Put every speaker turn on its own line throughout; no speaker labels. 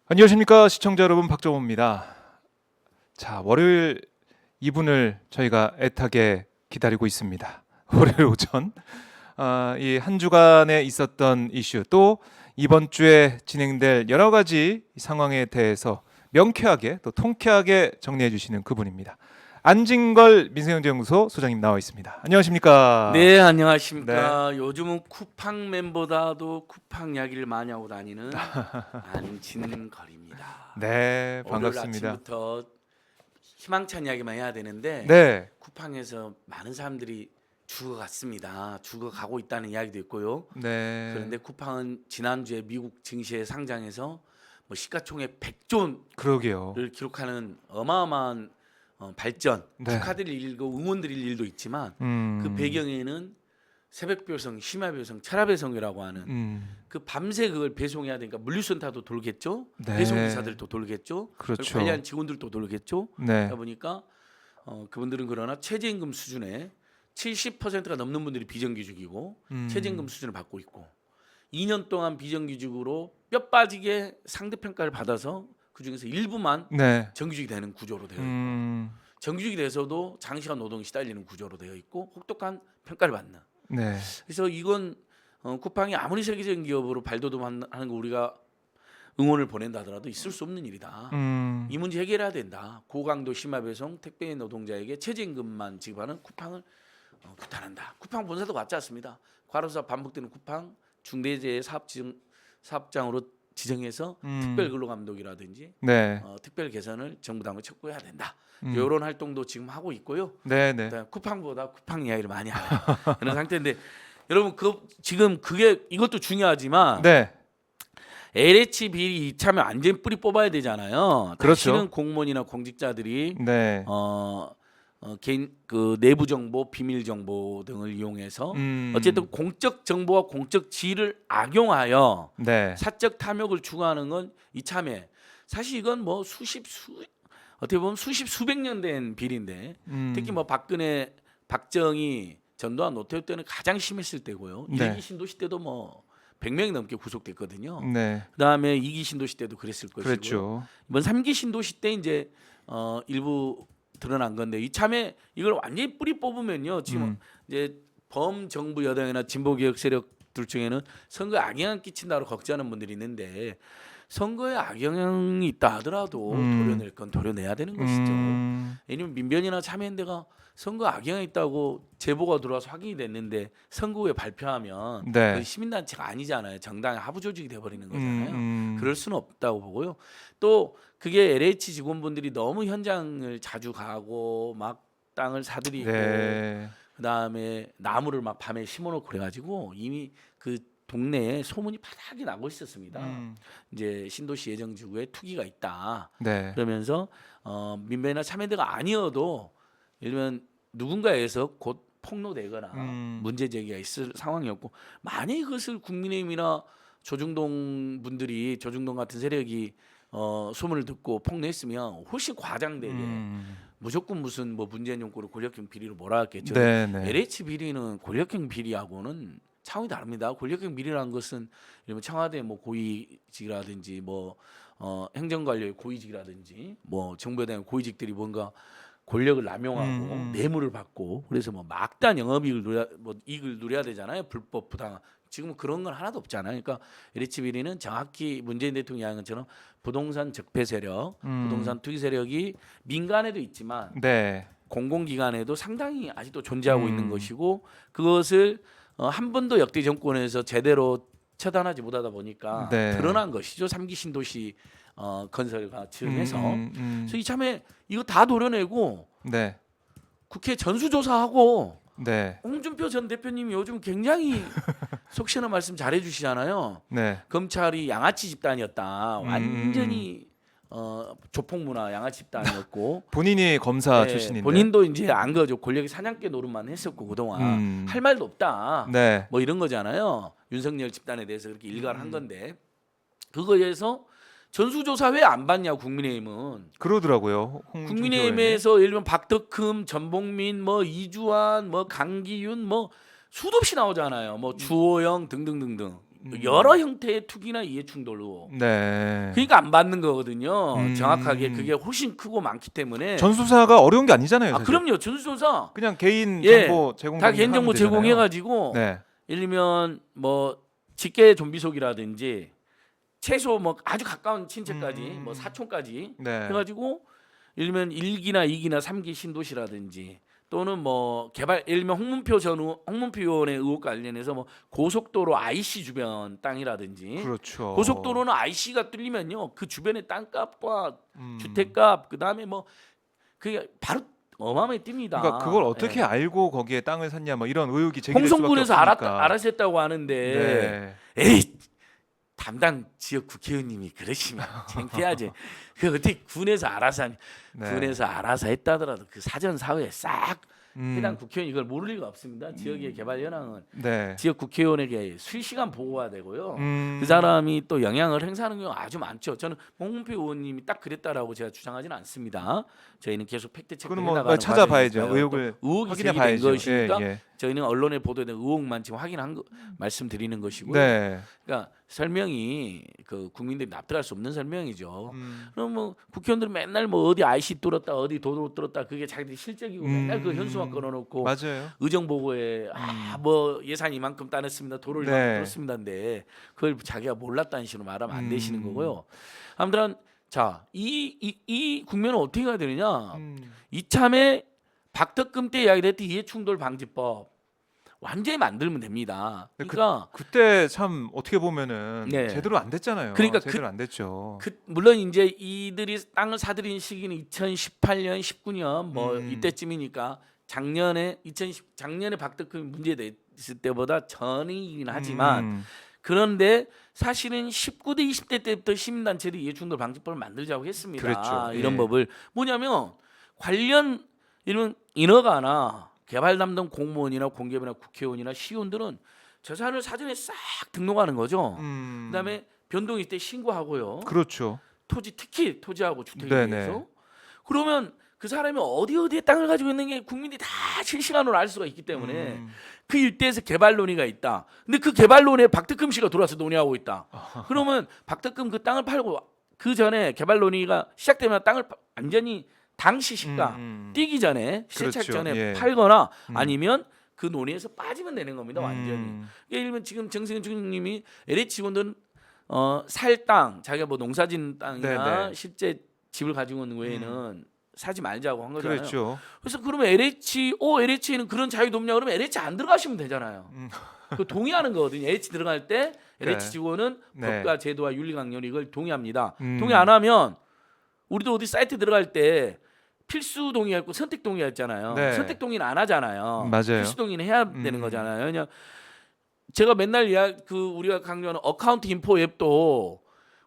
안녕하십니까 시청자 여러분, 박정호입니다. 자, 월요일 2분을 저희가 애타게 기다리고 있습니다. 월요일 오전 이 한 주간에 있었던 이슈, 또 이번 주에 진행될 여러 가지 상황에 대해서 명쾌하게 또 통쾌하게 정리해 주시는 그분입니다. 안진걸 민생경제연구소 소장님 나와 있습니다. 안녕하십니까?
네, 안녕하십니까. 요즘은 쿠팡 멤버다도 쿠팡 이야기를 많이 하고 다니는 안진걸입니다.
네,
오늘
반갑습니다.
아침부터 희망찬 이야기만 해야 되는데
네,
쿠팡에서 많은 사람들이 죽어갔습니다. 죽어가고 있다는 이야기도 있고요.
네,
그런데 쿠팡은 지난주에 미국 증시에 상장해서 뭐 시가총액 100조를
그러게요.
기록하는 어마어마한 발전,
네.
축하드릴 일도 응원드릴 일도 있지만 그 배경에는 새벽배송, 심야배송, 철야배송이라고 하는 그 밤새 그걸 배송해야 되니까 물류센터도 돌겠죠,
네.
배송기사들도 돌겠죠,
그렇죠.
그걸 관리하는 직원들도 돌겠죠.
네.
그러다 보니까 그분들은 그러나 최저임금 수준에 70%가 넘는 분들이 비정규직이고 최저임금 수준을 받고 있고 2년 동안 비정규직으로 뼈 빠지게 상대평가를 받아서 그 중에서 일부만
네.
정규직이 되는 구조로 되어 있고 정규직이 돼서도 장시간 노동이 시달리는 구조로 되어 있고 혹독한 평가를 받는.
네.
그래서 이건 쿠팡이 아무리 세계적인 기업으로 발돋움하는 거 우리가 응원을 보낸다 하더라도 있을 수 없는 일이다. 이 문제 해결해야 된다. 고강도 심야배송 택배 노동자에게 최저임금만 지급하는 쿠팡을 규탄한다. 쿠팡 본사도 같지 않습니다. 과로사 반복되는 쿠팡 중대재해 사업장으로 지정해서 특별 근로감독이라든지
네.
특별 개선을 정부 당국이 촉구해야 된다. 이런 활동도 지금 하고 있고요.
네, 네.
쿠팡보다 쿠팡 이야기를 많이 하는 그런 상태인데 여러분 지금 이것도 중요하지만
네.
LH 비리 이참에 완전 뿌리 뽑아야 되잖아요.
그렇죠.
다시는 공무원이나 공직자들이
네.
개인 그 내부 정보, 비밀 정보 등을 이용해서 어쨌든 공적 정보와 공적 지위를 악용하여
네.
사적 탐욕을 추구하는 건 이참에 사실 이건 뭐 어떻게 보면 수백 년 된 비리인데 특히 뭐 박정희, 전두환, 노태우 때는 가장 심했을 때고요.
네.
일기 신도시 때도 뭐 100명이 넘게 구속됐거든요.
네.
그다음에 2기 신도시 때도 그랬을 것이고
그렇죠.
이번 3기 신도시 때 이제 일부 드러난 건데 이참에 이걸 완전히 뿌리 뽑으면요. 지금 이제 범정부 여당이나 진보개혁 세력들 중에는 선거에 악영향 끼친다고 걱정하는 분들이 있는데 선거에 악영향이 있다 하더라도 도려낼 건 도려내야 되는 것이죠. 왜냐면 민변이나 참여연대가 선거 악영향이 있다고 제보가 들어와서 확인이 됐는데 선거 후에 발표하면
네.
그건 시민단체가 아니잖아요. 정당의 하부 조직이 돼버리는 거잖아요. 그럴 수는 없다고 보고요. 또 그게 LH 직원분들이 너무 현장을 자주 가고 막 땅을 사들이고
네.
그다음에 나무를 막 밤에 심어놓고 그래가지고 이미 그 동네에 소문이 바닥이 나고 있었습니다. 이제 신도시 예정지구에 투기가 있다.
네.
그러면서 민변이나 참여연대가 아니어도 예를 들면 누군가에서 곧 폭로되거나 문제 제기가 있을 상황이었고 만약에 그것을 국민의힘이나 조중동 분들이 조중동 같은 세력이 소문을 듣고 폭로했으면 훨씬 과장되게 무조건 무슨 뭐 문재인 정권을 권력형 비리로 몰아갔겠죠.
네, 네.
LH 비리는 권력형 비리하고는 차원이 다릅니다. 권력형 비리라는 것은 이러면 청와대 뭐 고위직이라든지 뭐 행정관료의 고위직이라든지 뭐 정부에 대한 고위직들이 뭔가 권력을 남용하고 뇌물을 받고 그래서 뭐 막대한 영업이익을 이익을 누려야 되잖아요. 불법 부당. 지금은 그런 건 하나도 없잖아요. 그러니까 LH 비리는 정확히 문재인 대통령이 이야기한 것처럼 부동산 적폐 세력, 부동산 투기 세력이 민간에도 있지만
네.
공공기관에도 상당히 아직도 존재하고 있는 것이고 그것을 한 번도 역대 정권에서 제대로 처단하지 못하다 보니까
네.
드러난 것이죠. 3기 신도시 건설과 증에서 그래서 이참에 이거 다 도려내고
네.
국회 전수조사하고
네.
홍준표 전 대표님이 요즘 굉장히 속 시원한 말씀 잘해주시잖아요.
네.
검찰이 양아치 집단이었다. 완전히 조폭문화 양아치 집단이었고
본인이 검사
네,
출신인데.
본인도 이제 안 거죠. 권력의 사냥개 노릇만 했었고 그동안 할 말도 없다.
네.
뭐 이런 거잖아요. 윤석열 집단에 대해서 그렇게 일갈을 한 건데 그거에서 전수조사 왜 안 받냐 국민의힘은.
그러더라고요.
국민의힘에서 예를 들면 박덕흠, 전봉민, 뭐 이주환, 뭐 강기윤 뭐 수도 없이 나오잖아요. 뭐 주호영 등등등등. 여러 형태의 투기나 이해충돌로
네.
그러니까 안 받는 거거든요.
음.
정확하게 그게 훨씬 크고 많기 때문에.
전수조사가 어려운 게 아니잖아요.
아
사실.
그럼요. 전수조사
그냥 개인
예,
정보 제공
다 개인정보 제공해가지고
네.
예를 들면 뭐 직계 좀비속이라든지 최소 뭐 아주 가까운 친척까지 뭐 사촌까지
네.
해가지고 예를 들면 1기나 2기나 3기 신도시라든지 또는 뭐 개발 예를 들면 홍문표 의원의 의혹 관련해서 뭐 고속도로 IC 주변 땅이라든지
그렇죠.
고속도로는 IC가 뚫리면요 그 주변의 땅값과
음.
주택값 그다음에 뭐 그게 바로 어마어마하게 뜹니다.
그러니까 그걸 어떻게
예.
알고 거기에 땅을 샀냐 뭐 이런 의혹이 제기될 수밖에
홍성군에서
없으니까.
알아서 했다고 하는데
네.
에이 담당 지역 국회의원님이 그러시면 창피하지. 그 어떻게 군에서 알아서 하니
네.
군에서 알아서 했다더라도 그 사전 사후에 싹 해당
음.
국회의원 이걸 모를 리가 없습니다. 지역의 개발 현황은
네.
지역 국회의원에게 실시간 보고가 되고요.
음.
그 사람이 또 영향을 행사하는 경우가 아주 많죠. 저는 홍문표 의원님이 딱 그랬다라고 제가 주장하지는 않습니다. 저희는 계속 팩트 체크해
그건 뭐
나가는
찾아봐야죠.
과정이니까요.
의혹을
또 의혹이
확인해
제기된
봐야죠.
것이니까
예, 예.
저희는 언론에 보도된 의혹만 지금 확인한 거 말씀드리는 것이고요.
네.
그러니까 설명이 그 국민들이 납득할 수 없는 설명이죠.
음.
그럼 뭐 국회의원들은 맨날 뭐 어디 IC 뚫었다 어디 도로 뚫었다 그게 자기들이 실적이고 맨날 그 현수막 걸어놓고
맞아요.
의정 보고에 뭐 예산 이만큼 따냈습니다 도로를
네.
이만큼 뚫었습니다인데 그걸 자기가 몰랐다는 식으로 말하면 안 되시는
음.
거고요. 아무튼 자이 국면은 어떻게 해야 되느냐?
음.
이참에 박덕금 때 이야기했던 이해충돌 방지법 완전히 만들면 됩니다.
근데
그러니까
그때 참 어떻게 보면은
네.
제대로 안 됐잖아요.
그러니까
제대로 안 됐죠.
물론 이제 이들이 땅을 사들인 시기는 2018년, 19년 뭐
음.
이때쯤이니까 작년에 박덕금이 문제됐을 때보다 전이긴 하지만 그런데 사실은 19대 20대 때부터 시민단체들이 이해충돌 방지법을 만들자고 했습니다.
그랬죠.
이런
예.
법을 뭐냐면 관련 이런 인허가나 개발 담당 공무원이나 공기업이나 국회의원이나 시의원들은 재산을 사전에 싹 등록하는 거죠. 그다음에 변동일 때 신고하고요.
그렇죠.
특히 토지하고 주택에
네네.
대해서 그러면 그 사람이 어디에 땅을 가지고 있는 게 국민들이 다 실시간으로 알 수가 있기 때문에 그 일대에서 개발 논의가 있다. 근데 그 개발 논의에 박덕금 씨가 들어와서 논의하고 있다. 그러면 박덕금 그 땅을 팔고 그 전에 개발 논의가 시작되면 땅을 완전히 당시 시가 뛰기 전에 시책
그렇죠.
전에
예.
팔거나 아니면 그 논의에서 빠지면 되는 겁니다. 완전히.
음.
예를 들면 지금 정세균 총리님이 LH 직원들은 살 땅, 자기가 뭐 농사진 땅이나
네네.
실제 집을 가지고 있는 외에는 사지 말자고 한 거잖아요.
그렇죠.
그래서 그러면 LH에는 그런 자유도 없냐 그러면 LH 안 들어가시면 되잖아요. 그 동의하는 거거든요. LH 들어갈 때 LH 직원은
네.
법과 제도와 윤리 강령 이걸 동의합니다.
음.
동의 안 하면 우리도 어디 사이트 들어갈 때 필수 동의가 있고 선택 동의가 있잖아요.
네.
선택 동의는 안 하잖아요.
맞아요.
필수 동의는 해야 되는 거잖아요. 그냥 제가 맨날 우리가 강조하는 어카운트 인포 앱도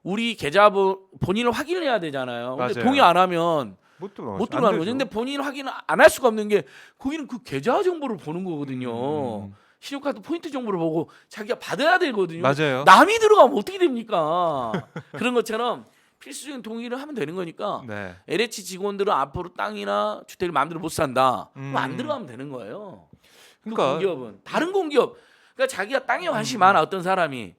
우리 계좌 본인을 확인해야 되잖아요. 근데
맞아요.
동의 안 하면
못
못 들어가는 거죠. 근데 본인 확인을 안 할 수가 없는 게 거기는 그 계좌 정보를 보는 거거든요. 신용카드 포인트 정보를 보고 자기가 받아야 되거든요.
맞아요.
남이 들어가면 어떻게 됩니까? 그런 것처럼 필수적인 동의를 하면 되는 거니까
네.
LH 직원들은 앞으로 땅이나 주택을 마음대로 못 산다. 그럼 안 들어가면 되는 거예요.
그러니까
공기업은 다른 공기업 그러니까 자기가 땅에 관심이 많아 어떤 사람이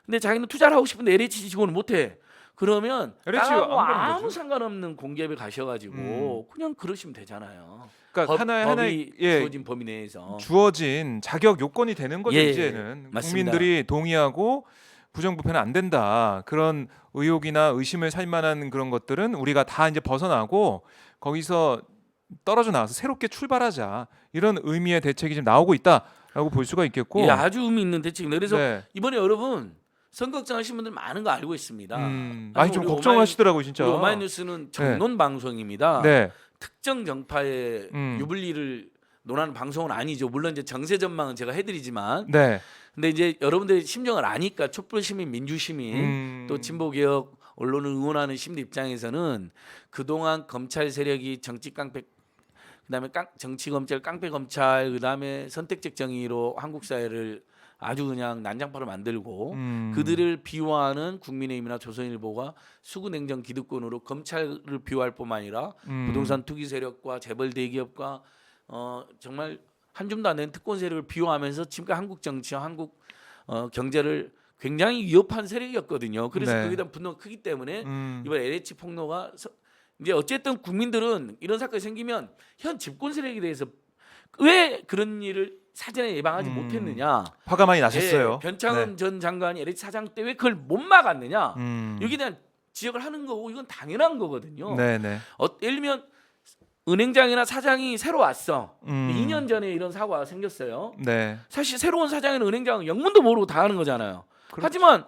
근데 자기는 투자를 하고 싶은데 LH 직원은 못해. 그러면
LH 가
땅하고
안 가는
아무
거죠.
상관없는 공기업에 가셔가지고 그냥 그러시면 되잖아요.
그러니까 하나의 예,
주어진 범위 내에서
주어진 자격 요건이 되는 거죠.
예,
이제는
맞습니다.
국민들이 동의하고 부정부패는 안 된다. 그런 의혹이나 의심을 살 만한 그런 것들은 우리가 다 이제 벗어나고 거기서 떨어져 나와서 새롭게 출발하자. 이런 의미의 대책이 지금 나오고 있다라고 볼 수가 있겠고.
예, 아주 의미 있는 대책입니다. 그래서
네.
이번에 여러분 선거 걱정하시는 분들 많은 거 알고 있습니다.
많이 좀 걱정하시더라고요, 진짜.
우리 오마이뉴스는 정론 방송입니다.
네.
특정 정파의 유불리를 논하는 방송은 아니죠. 물론 이제 정세 전망은 제가 해드리지만,
네.
근데 이제 여러분들의 심정을 아니까 촛불 시민, 민주 시민, 또 진보 개혁 언론을 응원하는 시민 입장에서는 그동안 검찰 세력이 정치 깡패, 그다음에 정치 검찰, 깡패 검찰, 그다음에 선택적 정의로 한국 사회를 아주 그냥 난장판을 만들고 그들을 비호하는 국민의힘이나 조선일보가 수구냉정 기득권으로 검찰을 비호할 뿐만 아니라 부동산 투기 세력과 재벌 대기업과 정말 한 줌도 안 되는 특권 세력을 비호하면서 지금까지 한국 정치와 한국 경제를 굉장히 위협한 세력이었거든요. 그래서
네.
거기에 대한 분노가 크기 때문에
음.
이번 LH 폭로가 이제 어쨌든 국민들은 이런 사건이 생기면 현 집권 세력에 대해서 왜 그런 일을 사전에 예방하지 못했느냐.
화가 많이
예,
나셨어요.
변창흠
네.
전 장관이 LH 사장 때 왜 그걸 못 막았느냐.
음.
여기에 대한 지적을 하는 거고 이건 당연한 거거든요.
네네.
예를 들면 은행장이나 사장이 새로 왔어.
음.
2년 전에 이런 사고가 생겼어요.
네.
사실 새로운 사장이나 은행장은 영문도 모르고 다 하는 거잖아요.
그렇죠.
하지만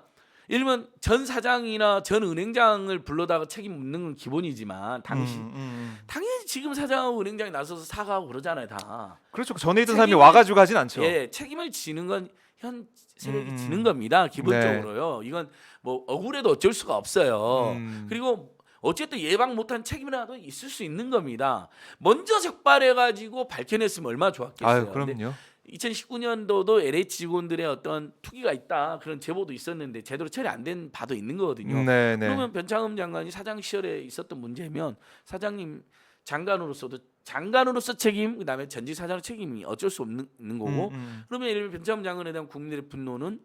예를 들면 전 사장이나 전 은행장을 불러다가 책임 묻는 건 기본이지만 당연히 지금 사장하고 은행장이 나서서 사과하고 그러잖아요, 다.
그렇죠. 그 전에 있던 사람이
책임을-
와가지고 하진 않죠.
예, 책임을 지는 건 현 세력이
음.
지는 겁니다. 기본적으로요. 이건 뭐 억울해도 어쩔 수가 없어요.
음.
그리고 어쨌든 예방 못한 책임이라도 있을 수 있는 겁니다. 먼저 적발해가지고 밝혀냈으면 얼마나 좋았겠어요.
아유,
근데
그럼요.
2019년도도 LH 직원들의 어떤 투기가 있다 그런 제보도 있었는데 제대로 처리 안 된 바도 있는 거거든요.
네네.
그러면 변창흠 장관이 사장 시절에 있었던 문제면 사장님 장관으로서 책임 그다음에 전직 사장 책임이 어쩔 수 없는 거고 그러면 예를 들면 변창흠 장관에 대한 국민들의 분노나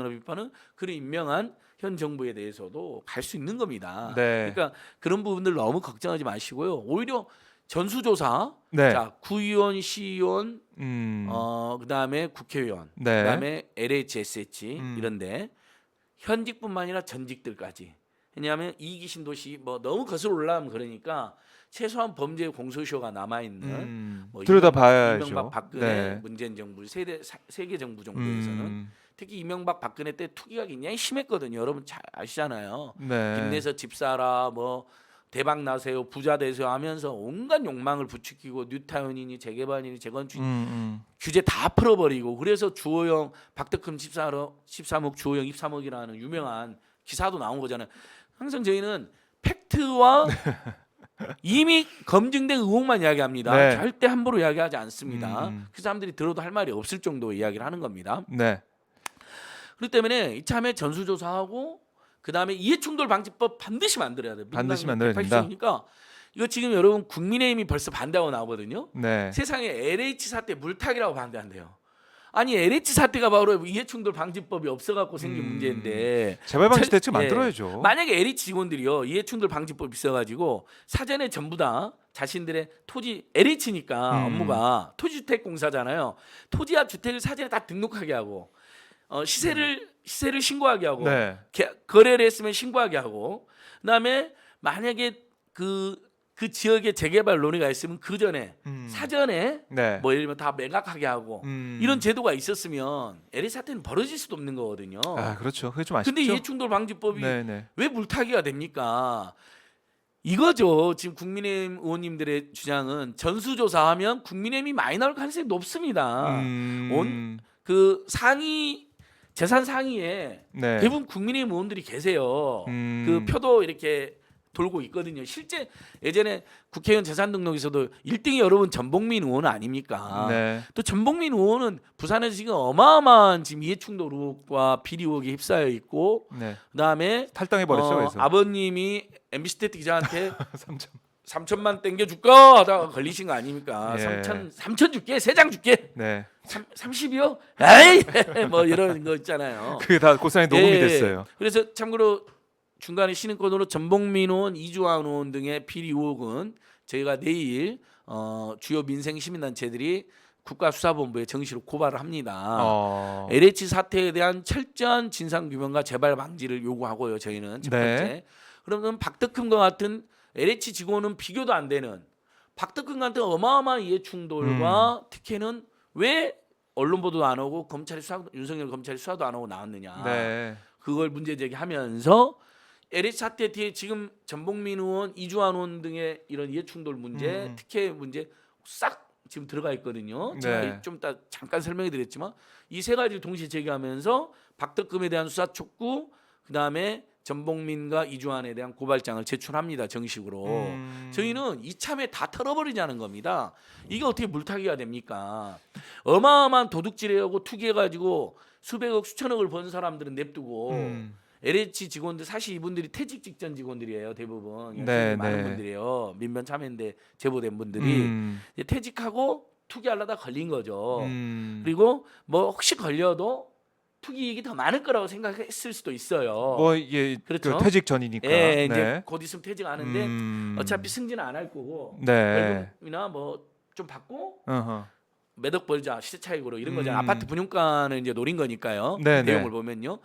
비판은 그를 임명한 현 정부에 대해서도 갈 수 있는 겁니다.
네.
그러니까 그런 부분들 너무 걱정하지 마시고요. 오히려 전수조사,
네.
자 구의원, 시의원, 그다음에 국회의원,
네.
그다음에 LHSH
음.
이런데 현직뿐만 아니라 전직들까지. 왜냐하면 이기 신도시 뭐 너무 거슬러 올라가면 그러니까 최소한 범죄 공소시효가 남아 있는 뭐
들여다봐야죠.
이명박 박근혜
네.
문재인 정부 세계 정부 정도에서는 특히 이명박 박근혜 때 투기가 굉장히 심했거든요. 여러분 잘 아시잖아요.
네.
김내서 집 사라 뭐 대박 나세요 부자 되세요 하면서 온갖 욕망을 부추기고 뉴타운이니 재개발이니 재건축 규제 다 풀어버리고 그래서 주호영 박덕흠 13억 주호영 13억이라는 유명한 기사도 나온 거잖아요. 항상 저희는 팩트와 이미 검증된 의혹만 이야기합니다.
네.
절대 함부로 이야기하지 않습니다. 그 사람들이 들어도 할 말이 없을 정도의 이야기를 하는 겁니다.
네.
그렇기 때문에 이참에 전수조사하고 그다음에 이해충돌방지법 반드시 만들어야 돼요.
반드시 만들어야 된다.
그러니까 이거 지금 여러분 국민의힘이 벌써 반대하고 나오거든요.
네.
세상에 LH 사태 물타기라고 반대한대요. 아니 LH 사태가 바로 이해충돌방지법이 없어갖고 생긴 문제인데
재발방지 대책
예.
만들어야죠.
만약에 LH 직원들이요 이해충돌방지법 있어가지고 사전에 전부 다 자신들의 토지 LH니까 업무가 토지주택공사잖아요. 토지와 주택을 사전에 다 등록하게 하고 시세를 신고하게 하고
네.
거래를 했으면 신고하게 하고 그다음에 만약에 그 지역에 재개발 논의가 있으면 그 전에 사전에
네.
뭐 예를 들면 다 매각하게 하고 이런 제도가 있었으면 LH 사태는 벌어질 수도 없는 거거든요.
아, 그렇죠. 그게 좀 아쉽죠.
근데 이해충돌 방지법이
네네.
왜 물타기가 됩니까? 이거죠. 지금 국민의힘 의원님들의 주장은 전수조사하면 국민의힘이 많이 나올 가능성이 높습니다. 그 상위 재산 상위에
네.
대부분 국민의힘 의원들이 계세요. 그 표도 이렇게 돌고 있거든요. 실제 예전에 국회의원 재산 등록에서도 1등이 여러분 전복민 의원 아닙니까?
네.
또 전복민 의원은 부산에서 지금 어마어마한 지금 이해충돌 의혹과 비리 의혹에 휩싸여 있고
네.
그다음에
탈당해 버렸죠. 그래서.
아버님이 MBC 스태트 기자한테
3점.
3천만 땡겨 줄까 하다가 걸리신 거 아닙니까?
예.
3천 줄게, 3장 줄게.
네.
30이요? 에이, 뭐 이런 거 있잖아요.
그게 다 고스란히 녹음이
예.
됐어요.
그래서 참고로 중간에 신인권으로 전복민 의원, 이주환 의원 등의 비리 의혹은 저희가 내일 주요 민생 시민단체들이 국가수사본부에 정식으로 고발을 합니다. LH 사태에 대한 철저한 진상 규명과 재발 방지를 요구하고요. 저희는 첫 번째.
네.
그러면 박덕흠과 같은 LH 직원은 비교도 안 되는 박덕흠 같은 어마어마한 이해충돌과 특혜는 왜 언론 보도도 안 오고 윤석열 검찰이 수사도 안 하고 나왔느냐.
네.
그걸 문제 제기하면서 LH 사태 뒤에 지금 전복민 의원, 이주환 의원 등의 이런 이해충돌 문제, 특혜 문제 싹 지금 들어가 있거든요. 제가
네.
좀 이따 잠깐 설명해 드렸지만 이 세 가지를 동시에 제기하면서 박덕금에 대한 수사 촉구, 그다음에 전복민과 이주환에 대한 고발장을 제출합니다. 정식으로. 저희는 이참에 다 털어버리자는 겁니다. 이게 어떻게 물타기가 됩니까? 어마어마한 도둑질해하고 투기해가지고 수백억 수천억을 번 사람들은 냅두고 LH 직원들 사실 이분들이 퇴직 직전 직원들이에요. 대부분
네,
많은
네.
분들이에요. 민변 참여인데 제보된 분들이 이제 퇴직하고 투기하려다 걸린 거죠. 그리고 뭐 혹시 걸려도 투기이익이 더 많을 거라고 생각했을 수도 있어요.
뭐 이게
그렇죠.
그 퇴직 전이니까.
예,
네.
이제 곧 있으면 퇴직하는데 어차피 승진은 안 할 거고
네.
월급이나 뭐 좀 받고
어허.
매덕 벌자 시세 차익으로 이런 거죠. 아파트 분양가는 이제 노린 거니까요.
네,
내용을
네.
보면요.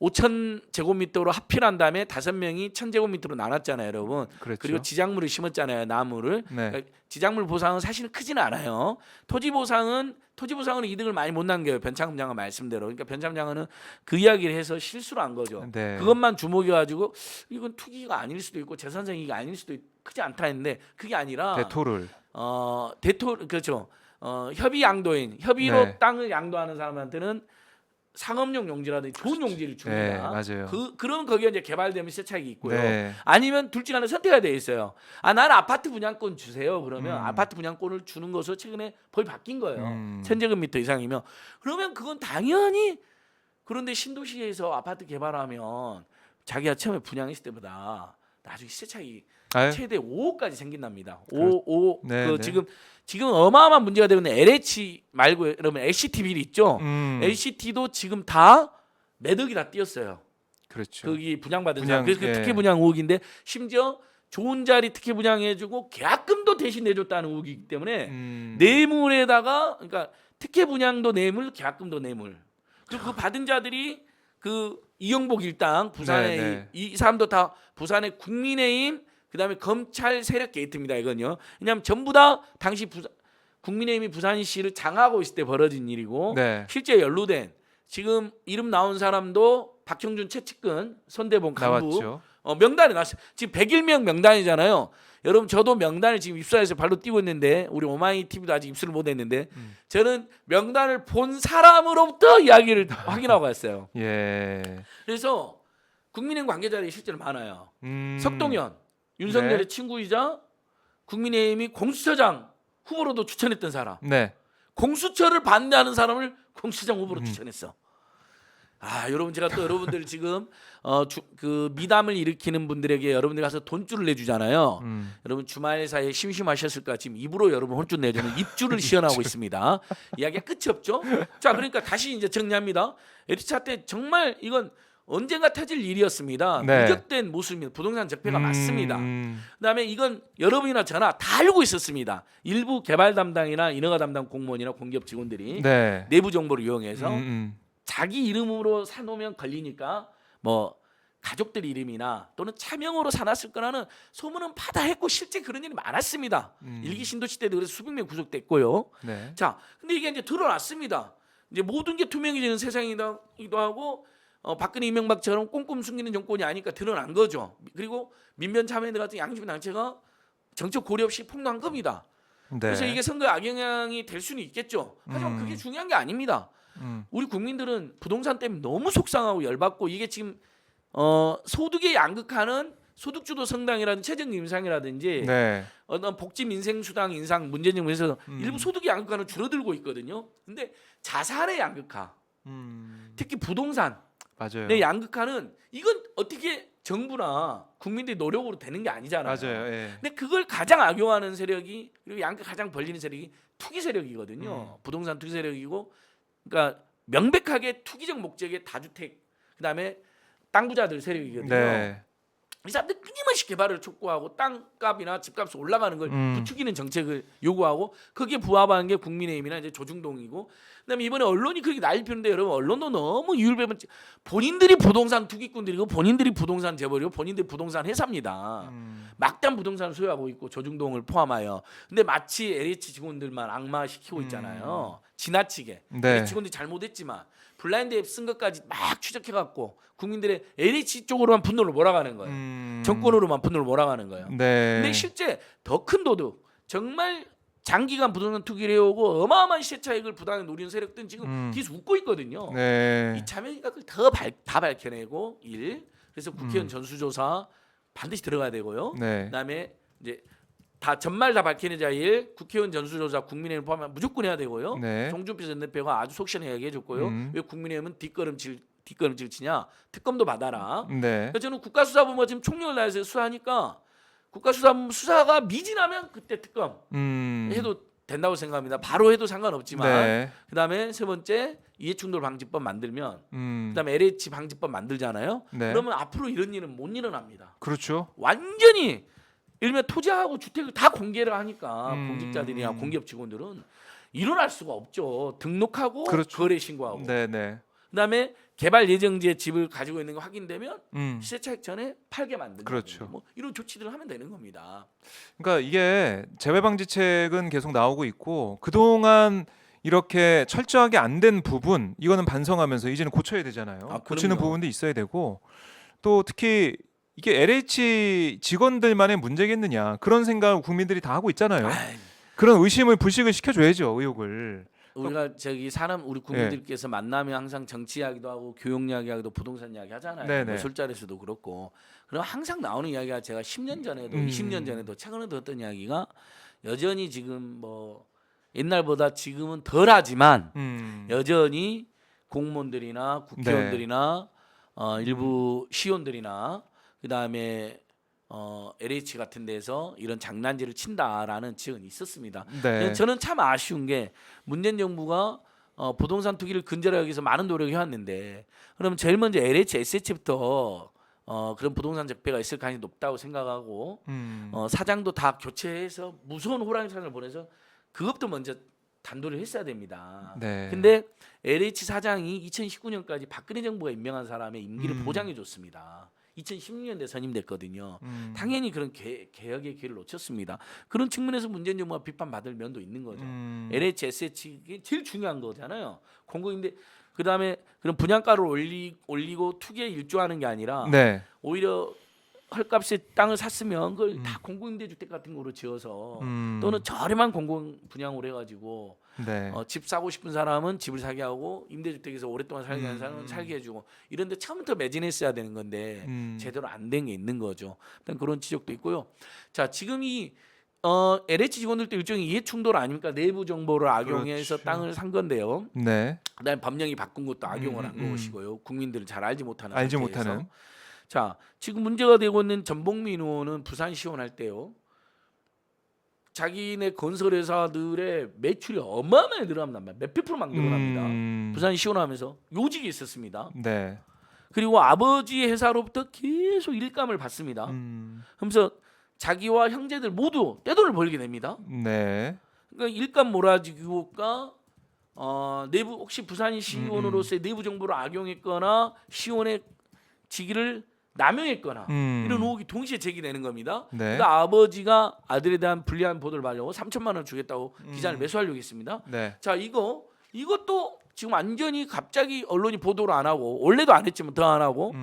5천 제곱미터로 합필한 다음에 5명이 1,000 제곱미터로 나눴잖아요, 여러분.
그렇죠.
그리고 지작물을 심었잖아요, 나무를.
네.
그러니까 지작물 보상은 사실은 크지는 않아요. 토지 보상은 이득을 많이 못 남겨요. 변창흠 장관 말씀대로. 그러니까 변창흠 장관은 그 이야기를 해서 실수를 한 거죠.
네.
그것만 주목해 가지고 이건 투기가 아닐 수도 있고 재산생이가 아닐 수도 크지 않다 했는데 그게 아니라
대토를.
그렇죠. 협의 양도인 협의로
네.
땅을 양도하는 사람한테는 상업용 용지라든지 좋은 용지를 줍니다.
네, 맞아요.
그런 거기에 이제 개발되면 세 차익이 있고요.
네.
아니면 둘 중 하나 선택이 돼 있어요. 나는 아파트 분양권 주세요. 그러면 아파트 분양권을 주는 것으로 최근에 법이 바뀐 거예요. 1,000제곱미터 이상이면 그러면 그건 당연히 그런데 신도시에서 아파트 개발하면 자기가 처음에 분양했을 때보다 나중에 시세 차익
아유,
최대 5억까지 생긴답니다.
그렇-
5
네,
그
네.
지금 어마어마한 문제가 되고 있는 LH 말고 여러분 LCT 비리 있죠? LCT도 지금 다 매덕이 다 뛰었어요.
그렇죠.
거기 분양받은
분양,
사람. 그래서
예.
그 특혜 분양 의혹인데 심지어 좋은 자리 특혜 분양해주고 계약금도 대신 내줬다는 의혹이기 때문에 뇌물에다가 그러니까 특혜 분양도 뇌물, 계약금도 뇌물. 그리고 그 받은 자들이 그 이영복 일당 부산의
네, 네.
이 사람도 다 부산의 국민의힘 그다음에 검찰 세력 게이트입니다. 이건요. 왜냐하면 전부 다 당시 국민의힘이 부산시를 장악하고 있을 때 벌어진 일이고
네.
실제 연루된 지금 이름 나온 사람도 박형준 최측근 선대본 간부
나왔죠.
명단에 나왔어요. 지금 101명 명단이잖아요. 여러분 저도 명단을 지금 입수해서 발로 뛰고 있는데 우리 오마이 TV도 아직 입수를 못했는데 저는 명단을 본 사람으로부터 이야기를 확인하고 갔어요.
예.
그래서 국민의힘 관계자들이 실제로 많아요.
음.
석동현 윤석열의
네.
친구이자 국민의힘이 공수처장 후보로도 추천했던 사람.
네.
공수처를 반대하는 사람을 공수처장 후보로 추천했어. 여러분 제가 또 여러분들 지금 그 미담을 일으키는 분들에게 여러분들 가서 돈줄을 내주잖아요. 여러분 주말 사이에 심심하셨을까 지금 입으로 여러분 혼줄 내주는 입줄을 시연하고 있습니다. 이야기가 끝이 없죠. 자 그러니까 다시 이제 정리합니다. 에리차 때 정말 이건 언젠가 터질 일이었습니다.
네.
누적된 모습입니다. 부동산 적폐가 맞습니다. 그다음에 이건 여러분이나 저나 다 알고 있었습니다. 일부 개발 담당이나 인허가 담당 공무원이나 공기업 직원들이
네.
내부 정보를 이용해서
음.
자기 이름으로 사놓으면 걸리니까 뭐 가족들 이름이나 또는 차명으로 사놨을 거라는 소문은 바다했고 실제 그런 일이 많았습니다. 일기 신도시 때도 그래서 수백 명 구속됐고요.
네.
자, 근데 이게 이제 드러났습니다. 이제 모든 게 투명해지는 세상이기도 하고 박근혜 이명박처럼 꼼꼼 숨기는 정권이 아니까 드러난 거죠. 그리고 민변 참여연대 같은 양심 단체가 정책 고려 없이 폭로한 겁니다.
네.
그래서 이게 선거에 악영향이 될 수는 있겠죠. 하지만 그게 중요한 게 아닙니다. 우리 국민들은 부동산 때문에 너무 속상하고 열받고 이게 지금 소득에 양극화는 소득주도 성장이라든지 최저임금 인상이라든지
네.
어떤 복지 민생 수당 인상 문제 등에서 일부 소득의 양극화는 줄어들고 있거든요. 근데 자산의 양극화, 특히 부동산
맞아요.
내 양극화는 이건 어떻게 정부나 국민들이 노력으로 되는 게 아니잖아요.
맞아요. 예.
근데 그걸 가장 악용하는 세력이 그리고 양극화 가장 벌리는 세력이 투기 세력이거든요. 부동산 투기 세력이고, 그러니까 명백하게 투기적 목적의 다주택, 그다음에 땅 부자들 세력이거든요.
네.
이 사람들 끊임없이 개발을 촉구하고 땅값이나 집값이 올라가는 걸 부추기는 정책을 요구하고 거기에 부합하는 게 국민의힘이나 이제 조중동이고, 그다음에 이번에 언론이 그렇게 난리 피우는데 여러분 언론도 너무 이율배분 본인들이 부동산 투기꾼들이고 본인들이 부동산 재벌이고 본인들이 부동산 회사입니다. 막단 부동산을 소유하고 있고 조중동을 포함하여. 근데 마치 LH 직원들만 악마시키고 있잖아요. 지나치게.
네.
직원들이 잘못했지만 블라인드 앱 쓴 것까지 막 추적해갖고 국민들의 LH 쪽으로만 분노를 몰아가는 거예요. 정권으로만 분노를 몰아가는 거예요.
네.
근데 실제 더 큰 도둑, 정말 장기간 부동산 투기를 해오고 어마어마한 시세 차익을 부당하게 노리는 세력들은 지금 뒤에서 웃고 있거든요.
네.
이 참여인가 그걸 다 밝혀내고 그래서 국회의원 전수조사 반드시 들어가야 되고요.
네.
그다음에 이제 다 전말 다 밝혀내자 국회의원 전수조사 국민의힘 포함하면 무조건 해야 되고요.
네.
송준표 전 대표가 아주 속 시원하게 해줬고요. 왜 국민의힘은 뒷걸음질 치냐? 특검도 받아라.
네.
그래서 저는 국가수사본부가 지금 총력을 다해서 수사하니까 국가수사본부 수사가 미진하면 그때 특검 해도 된다고 생각합니다. 바로 해도 상관없지만
네.
그다음에 세 번째 이해충돌 방지법 만들면
음.
그다음에 LH 방지법 만들잖아요.
네.
그러면 앞으로 이런 일은 못 일어납니다.
그렇죠.
완전히 일면 토지하고 주택을 다 공개를 하니까
음.
공직자들이나 공기업 직원들은 일어날 수가 없죠. 등록하고
그렇죠.
거래 신고하고.
네, 네.
그다음에 개발 예정지에 집을 가지고 있는 거 확인되면 시세 차익 전에 팔게 만든다.
그렇죠.
뭐 이런 조치들을 하면 되는 겁니다.
그러니까 이게 재발 방지책은 계속 나오고 있고 그동안 이렇게 철저하게 안 된 부분 이거는 반성하면서 이제는 고쳐야 되잖아요.
아,
고치는
그럼요.
부분도 있어야 되고 또 특히 이게 LH 직원들만의 문제겠느냐 그런 생각을 국민들이 다 하고 있잖아요.
아이,
그런 의심을 불식을 시켜줘야죠. 의혹을.
우리가 저기 사람 우리 국민들께서 만나면 항상 정치 이야기도 하고 교육 이야기하고 부동산 이야기 하잖아요.
네네.
뭐 술자리에서도 그렇고. 그럼 항상 나오는 이야기가 제가 10년 전에도 20년 전에도 최근에도 했던 이야기가 여전히 지금 뭐 옛날보다 지금은 덜하지만 여전히 공무원들이나 국회의원들이나 일부 시의원들이나 그다음에 LH 같은 데서 이런 장난질을 친다라는 지적은 있었습니다.
네.
저는 참 아쉬운 게 문재인 정부가 부동산 투기를 근절하기 위해서 많은 노력을 해왔는데 그럼 제일 먼저 LH, SH부터 그런 부동산 적폐가 있을 가능성이 높다고 생각하고 사장도 다 교체해서 무서운 호랑이산을 보내서 그것도 먼저 단도를 했어야 됩니다.
네.
근데 LH 사장이 2019년까지 박근혜 정부가 임명한 사람의 임기를 보장해 줬습니다. 2016년대 선임됐거든요. 당연히 그런 개혁의 기회를 놓쳤습니다. 그런 측면에서 문재인 정부가 비판받을 면도 있는 거죠. LH, SH가 제일 중요한 거잖아요. 공공인데 그다음에 그런 분양가를 올리고 투기에 일조하는 게 아니라
네.
오히려 헐값에 땅을 샀으면 그걸 다 공공임대주택 같은 거로 지어서 또는 저렴한 공공 분양으로 해가지고
네.
집 사고 싶은 사람은 집을 사게 하고 임대주택에서 오랫동안 살게 하는 사람은 살게 해주고 이런데 처음부터 매진했어야 되는 건데 제대로 안 된 게 있는 거죠. 일단 그런 지적도 있고요. 자 지금 이 LH 직원들도 일종의 이해충돌 아닙니까? 내부 정보를 악용해서
그렇죠.
땅을 산 건데요.
네.
그다음에 법령이 바꾼 것도 악용을 한 것이고요. 국민들은 잘 알지 못하는
알지
상태에서.
못하는.
자 지금 문제가 되고 있는 전봉민 의원은 부산시원 할 때요. 자기네 건설회사들의 매출이 어마어마하게 늘어납니다. 몇백 프로 막 늘어납니다. 부산 시원하면서 요직이 있었습니다.
네.
그리고 아버지 회사로부터 계속 일감을 받습니다. 그러면서 자기와 형제들 모두 떼돈을 벌게 됩니다.
네.
그러니까 일감 몰아주기가 내부 혹시 부산 시원으로서의 내부 정보를 악용했거나 시원의 직위를 남용했거나 이런 의혹이 동시에 제기되는 겁니다.
네.
그러니까 아버지가 아들에 대한 불리한 보도를 받으려고 3천만 원 주겠다고 기자를 매수하려고 했습니다.
네.
자 이것도 지금 완전히 갑자기 언론이 보도를 안 하고 원래도 안 했지만 더 안 하고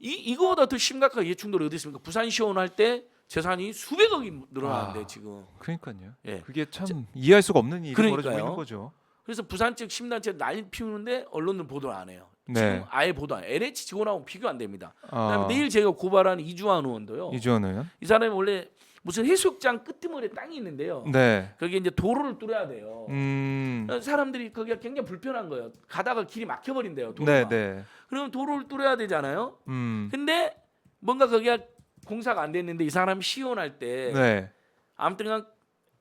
이거보다 더 심각한 이해충돌이 어디 있습니까? 부산 시원 할 때 재산이 수백억이 늘어나는데 지금.
그러니까요.
예.
그게 참 이해할 수가 없는 일이
그러니까요.
벌어지고 있는 거죠.
그래서 부산 측 심단체 난리 피우는데 언론은 보도를 안 해요.
네.
지금 아예 보도 안 해요. LH 직원하고 비교 안 됩니다.
아,
그다음에 내일 제가 고발하는 이주환 의원도요.
이주원 의원.
이 사람이 원래 무슨 해수욕장 끄트머리에 땅이 있는데요.
네.
거기에 이제 도로를 뚫어야 돼요.
음.
사람들이 거기가 굉장히 불편한 거예요. 가다가 길이 막혀버린대요.
네,
도로가.
네.
그러면 도로를 뚫어야 되잖아요.
음.
근데 뭔가 거기가 공사가 안 됐는데 이 사람 시연할 때
네.
아무튼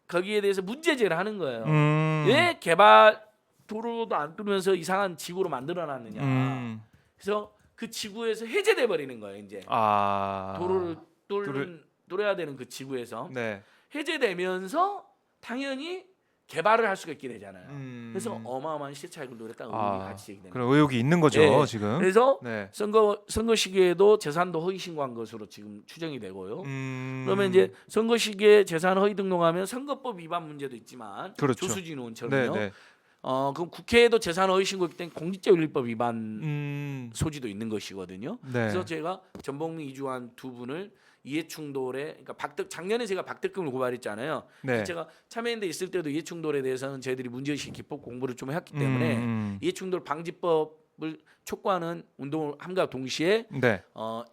거기에 대해서 문제제를 하는 거예요.
음.
왜 개발 도로도 안 뚫으면서 이상한 지구로 만들어놨느냐. 그래서 그 지구에서 해제돼 버리는 거예요. 이제
아.
도로를 뚫어야 되는 그 지구에서
네.
해제되면서 당연히 개발을 할 수가 있게 되잖아요. 그래서
음.
어마어마한 시세 차익을 노렸다는 의혹이
아,
같이 제기됩니다.
그런 의혹이 있는 거죠,
예.
지금.
그래서
네.
선거 시기에도 재산도 허위 신고한 것으로 지금 추정이 되고요. 그러면 이제 선거 시기에 재산 허위 등록하면 선거법 위반 문제도 있지만
그렇죠.
조수진 의원처럼요.
네, 네.
그럼 국회에도 재산 허위 신고했기 때문에 공직자윤리법 위반 소지도 있는 것이거든요.
네.
그래서 제가 전봉민 이주환 두 분을 이해충돌에 그러니까 작년에 제가 박덕금을 고발했잖아요.
네.
제가 참여연대 있을 때도 이해충돌에 대해서는 저희들이 문제의식 기법 공부를 좀 했기 때문에 이해충돌 방지법을 촉구하는 운동을 함과 동시에
네.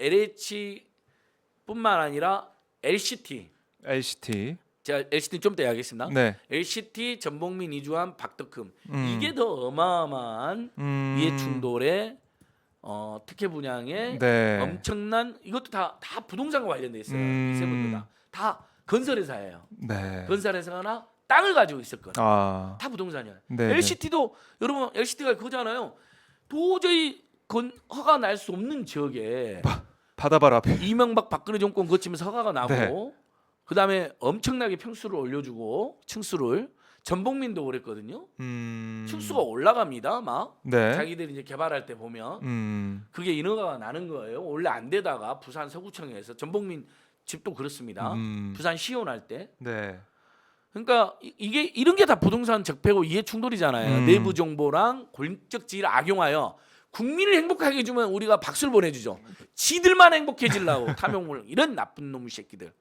LH뿐만 아니라 LCT
LCT.
제가 LCT 좀 더 이야기하겠습니다.
네.
LCT 전봉민 이주환 박덕금 이게 더 어마어마한 이해충돌의 특혜 분양에
네.
엄청난 이것도 다 부동산과 관련돼 있어요. 이 세 분도 다 건설회사예요.
네.
건설회사나 땅을 가지고 있었거든요.
아,
다 부동산이야.
네,
LCT도 여러분 LCT가 그거잖아요. 도저히 허가 날 수 없는 지역에
바다발 앞에.
이명박 박근혜 정권 거치면서 허가가 나고
네.
그다음에 엄청나게 평수를 올려주고 층수를 전복민도 그랬거든요. 층수가 올라갑니다. 막
네.
자기들이 이제 개발할 때 보면 그게 인허가가 나는 거예요. 원래 안 되다가 부산 서구청에서 전복민 집도 그렇습니다. 부산 시온할 때.
네.
그러니까 이게 이런 게 다 부동산 적폐고 이해 충돌이잖아요. 내부 정보랑 공적 지위를 악용하여 국민을 행복하게 해주면 우리가 박수를 보내주죠. 지들만 행복해지려고 탐욕물 이런 나쁜 놈의 새끼들.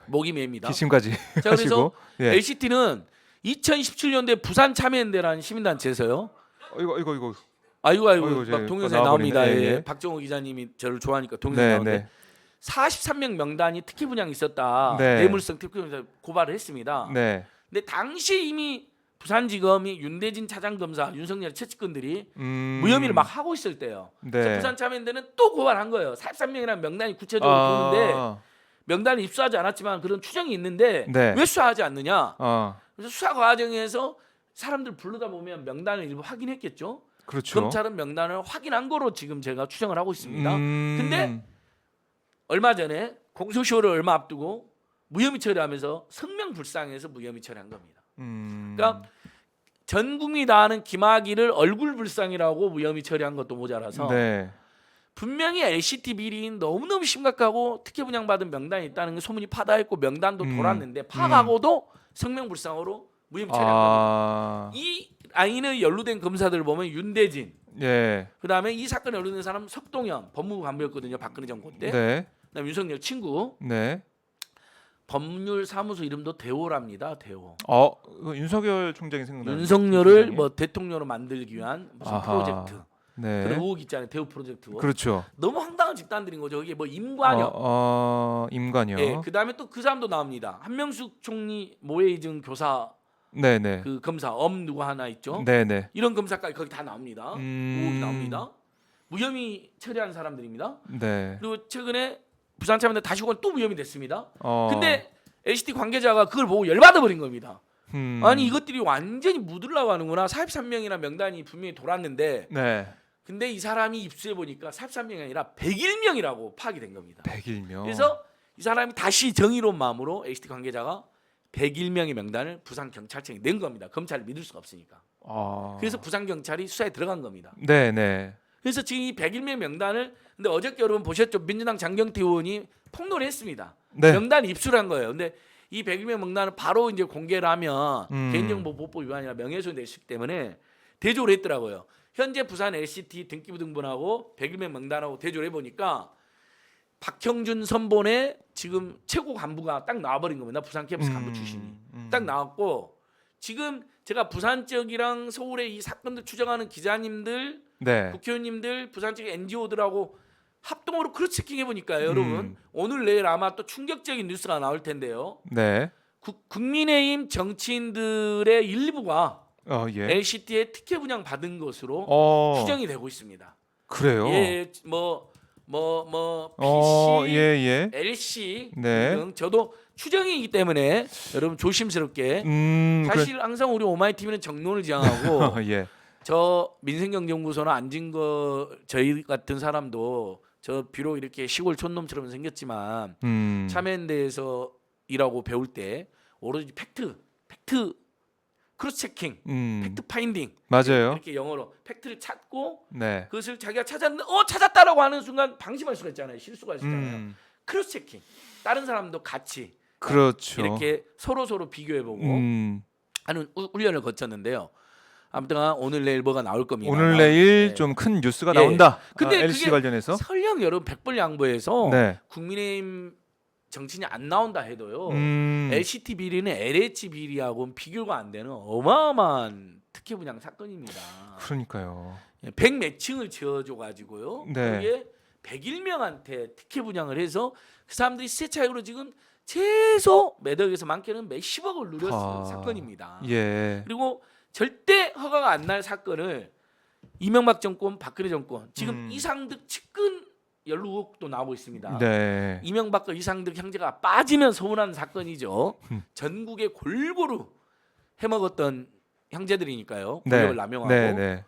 목이 맵니다.
기침까지
자, 그래서
하시고. 예.
LCT는 2017년도에 부산 참여연대라는 시민단체에서요.
이거.
아이고
어이구,
막
저
동영상에
나와버리네.
나옵니다.
예,
예.
예.
박정호 기자님이 저를 좋아하니까 동영상
네,
나오는데
네.
43명 명단이 특혜 분양이 있었다.
네.
뇌물성 특혜 분양 고발을 했습니다.
네.
근데 당시 이미 부산지검이 윤대진 차장검사, 윤석열 채찍꾼들이 무혐의를 막 하고 있을 때요. 그래서
네.
부산 참여연대는 또 고발한 거예요. 43명이라는 명단이 구체적으로 도는데 명단을 입수하지 않았지만 그런 추정이 있는데
네.
왜 수사하지 않느냐?
아,
그래서 수사 과정에서 사람들 부르다 보면 명단을 일부 확인했겠죠.
그렇죠.
검찰은 명단을 확인한 거로 지금 제가 추정을 하고 있습니다.
음.
근데 얼마 전에 공소시효를 얼마 앞두고 무혐의 처리하면서 성명불상해서 무혐의 처리한 겁니다. 그러니까 전 국민이 다 아는 김학의를 얼굴불상이라고 무혐의 처리한 것도 모자라서
네.
분명히 LCT 비리인 너무너무 심각하고 특혜 분양받은 명단이 있다는 게 소문이 파다했고 명단도 돌았는데 파악하고도 성명불상으로 무혐의 처리한 겁니다. 이 라인에 연루된 검사들을 보면 윤대진,
예.
그다음에 이 사건에 연루된 사람 석동현 법무부 간부였거든요. 박근혜 정권 때.
네.
그다음에 윤석열 친구
네.
법률사무소 이름도 대호랍니다. 대호.
윤석열 총장이 생각나는.
윤석열을
총장이?
뭐 대통령으로 만들기 위한 무슨
아하.
프로젝트.
네.
그런 의혹 있잖아요. 대호 프로젝트.
그렇죠.
너무 황당한 집단들인 거죠. 이게 뭐 임관여.
임관여.
예, 그다음에 또 그 사람도 나옵니다. 한명숙 총리 모해이증 교사
네, 네.
그 검사 엄 누구 하나 있죠.
네, 네.
이런 검사까지 거기 다 나옵니다. 의혹이 나옵니다. 무혐의 처리한 사람들입니다.
네.
그리고 최근에 부산 참여연대 다시 또 무혐의 됐습니다.
어.
근데 LCT 관계자가 그걸 보고 열받아 버린 겁니다.
음.
아니 이것들이 완전히 묻으려고 하는구나. 43명이나 명단이 분명히 돌았는데
네.
근데 이 사람이 입수해 보니까 43명이 아니라 101명이라고 파악이 된 겁니다.
101명.
그래서 이 사람이 다시 정의로운 마음으로 LCT 관계자가 101명의 명단을 부산 경찰청에 낸 겁니다. 검찰을 믿을 수가 없으니까. 그래서 부산 경찰이 수사에 들어간 겁니다.
네, 네.
그래서 지금 이 101명 명단을 근데 어저께 여러분 보셨죠? 민주당 장경태 의원이 폭로를 했습니다.
네.
명단 입수를 한 거예요. 근데 이 101명 명단을 바로 이제 공개를 하면 개인정보보호법 위반이나 명예훼손 되기 때문에 대조를 했더라고요. 현재 부산 LCT 등기부 등본하고 101명 명단하고 대조를 해보니까 박형준 선본의 지금 최고 간부가 딱 나와버린 겁니다. 부산 캠퍼스 간부 출신이 딱 나왔고 지금 제가 부산 쪽이랑 서울의 이 사건들 추정하는 기자님들,
네.
국회의원님들, 부산 쪽 NGO들하고 합동으로 크로스 체킹 해보니까요, 여러분 오늘 내일 아마 또 충격적인 뉴스가 나올 텐데요.
네.
국민의힘 정치인들의 일부가
예.
LCT에 특혜 분양 받은 것으로 추정이 되고 있습니다.
그래요.
예, PC,
예, 예.
LC
네.
등 저도 추정이기 때문에 여러분 조심스럽게 사실 항상 우리 오마이 TV는 정론을 지향하고
예.
저 민생경제연구소나 안진거 저희 같은 사람도 저 비록 이렇게 시골 촌놈처럼 생겼지만 참여연대에서 일하고 배울 때 오로지 팩트 크로스 체킹, 팩트 파인딩
맞아요.
이렇게 영어로 팩트를 찾고
네.
그것을 자기가 찾았는데 찾았다라고 하는 순간 방심할 수가 있잖아요. 실수가 있잖아요. 크로스 체킹 다른 사람도 같이
그렇죠.
이렇게 서로 비교해보고 하는 훈련을 거쳤는데요. 아무튼 오늘 내일 뭐가 나올 겁니다.
오늘 내일
네.
좀 큰 뉴스가
예.
나온다.
근데
LC
그게
관련해서.
설령 여러분 백벌양보해서
네.
국민의힘 정치인이 안 나온다 해도요. LCT 비리는 LH 비리하고는 비교가 안 되는 어마어마한 특혜 분양 사건입니다.
그러니까요.
100 몇 층을 지어줘 가지고요.
네.
거기에 101명한테 특혜 분양을 해서 그 사람들이 시세 차익으로 지금 최소 몇 억에서 많게는 몇십억을 누렸을 사건입니다.
예.
그리고 절대 허가가 안 날 사건을 이명박 정권, 박근혜 정권 지금 이상득 측근 연루 의혹도 나오고 있습니다.
네.
이명박과 이상득 형제가 빠지면 서운한 사건이죠. 전국에 골고루 해먹었던 형제들이니까요. 권력을 남용하고.
네, 네.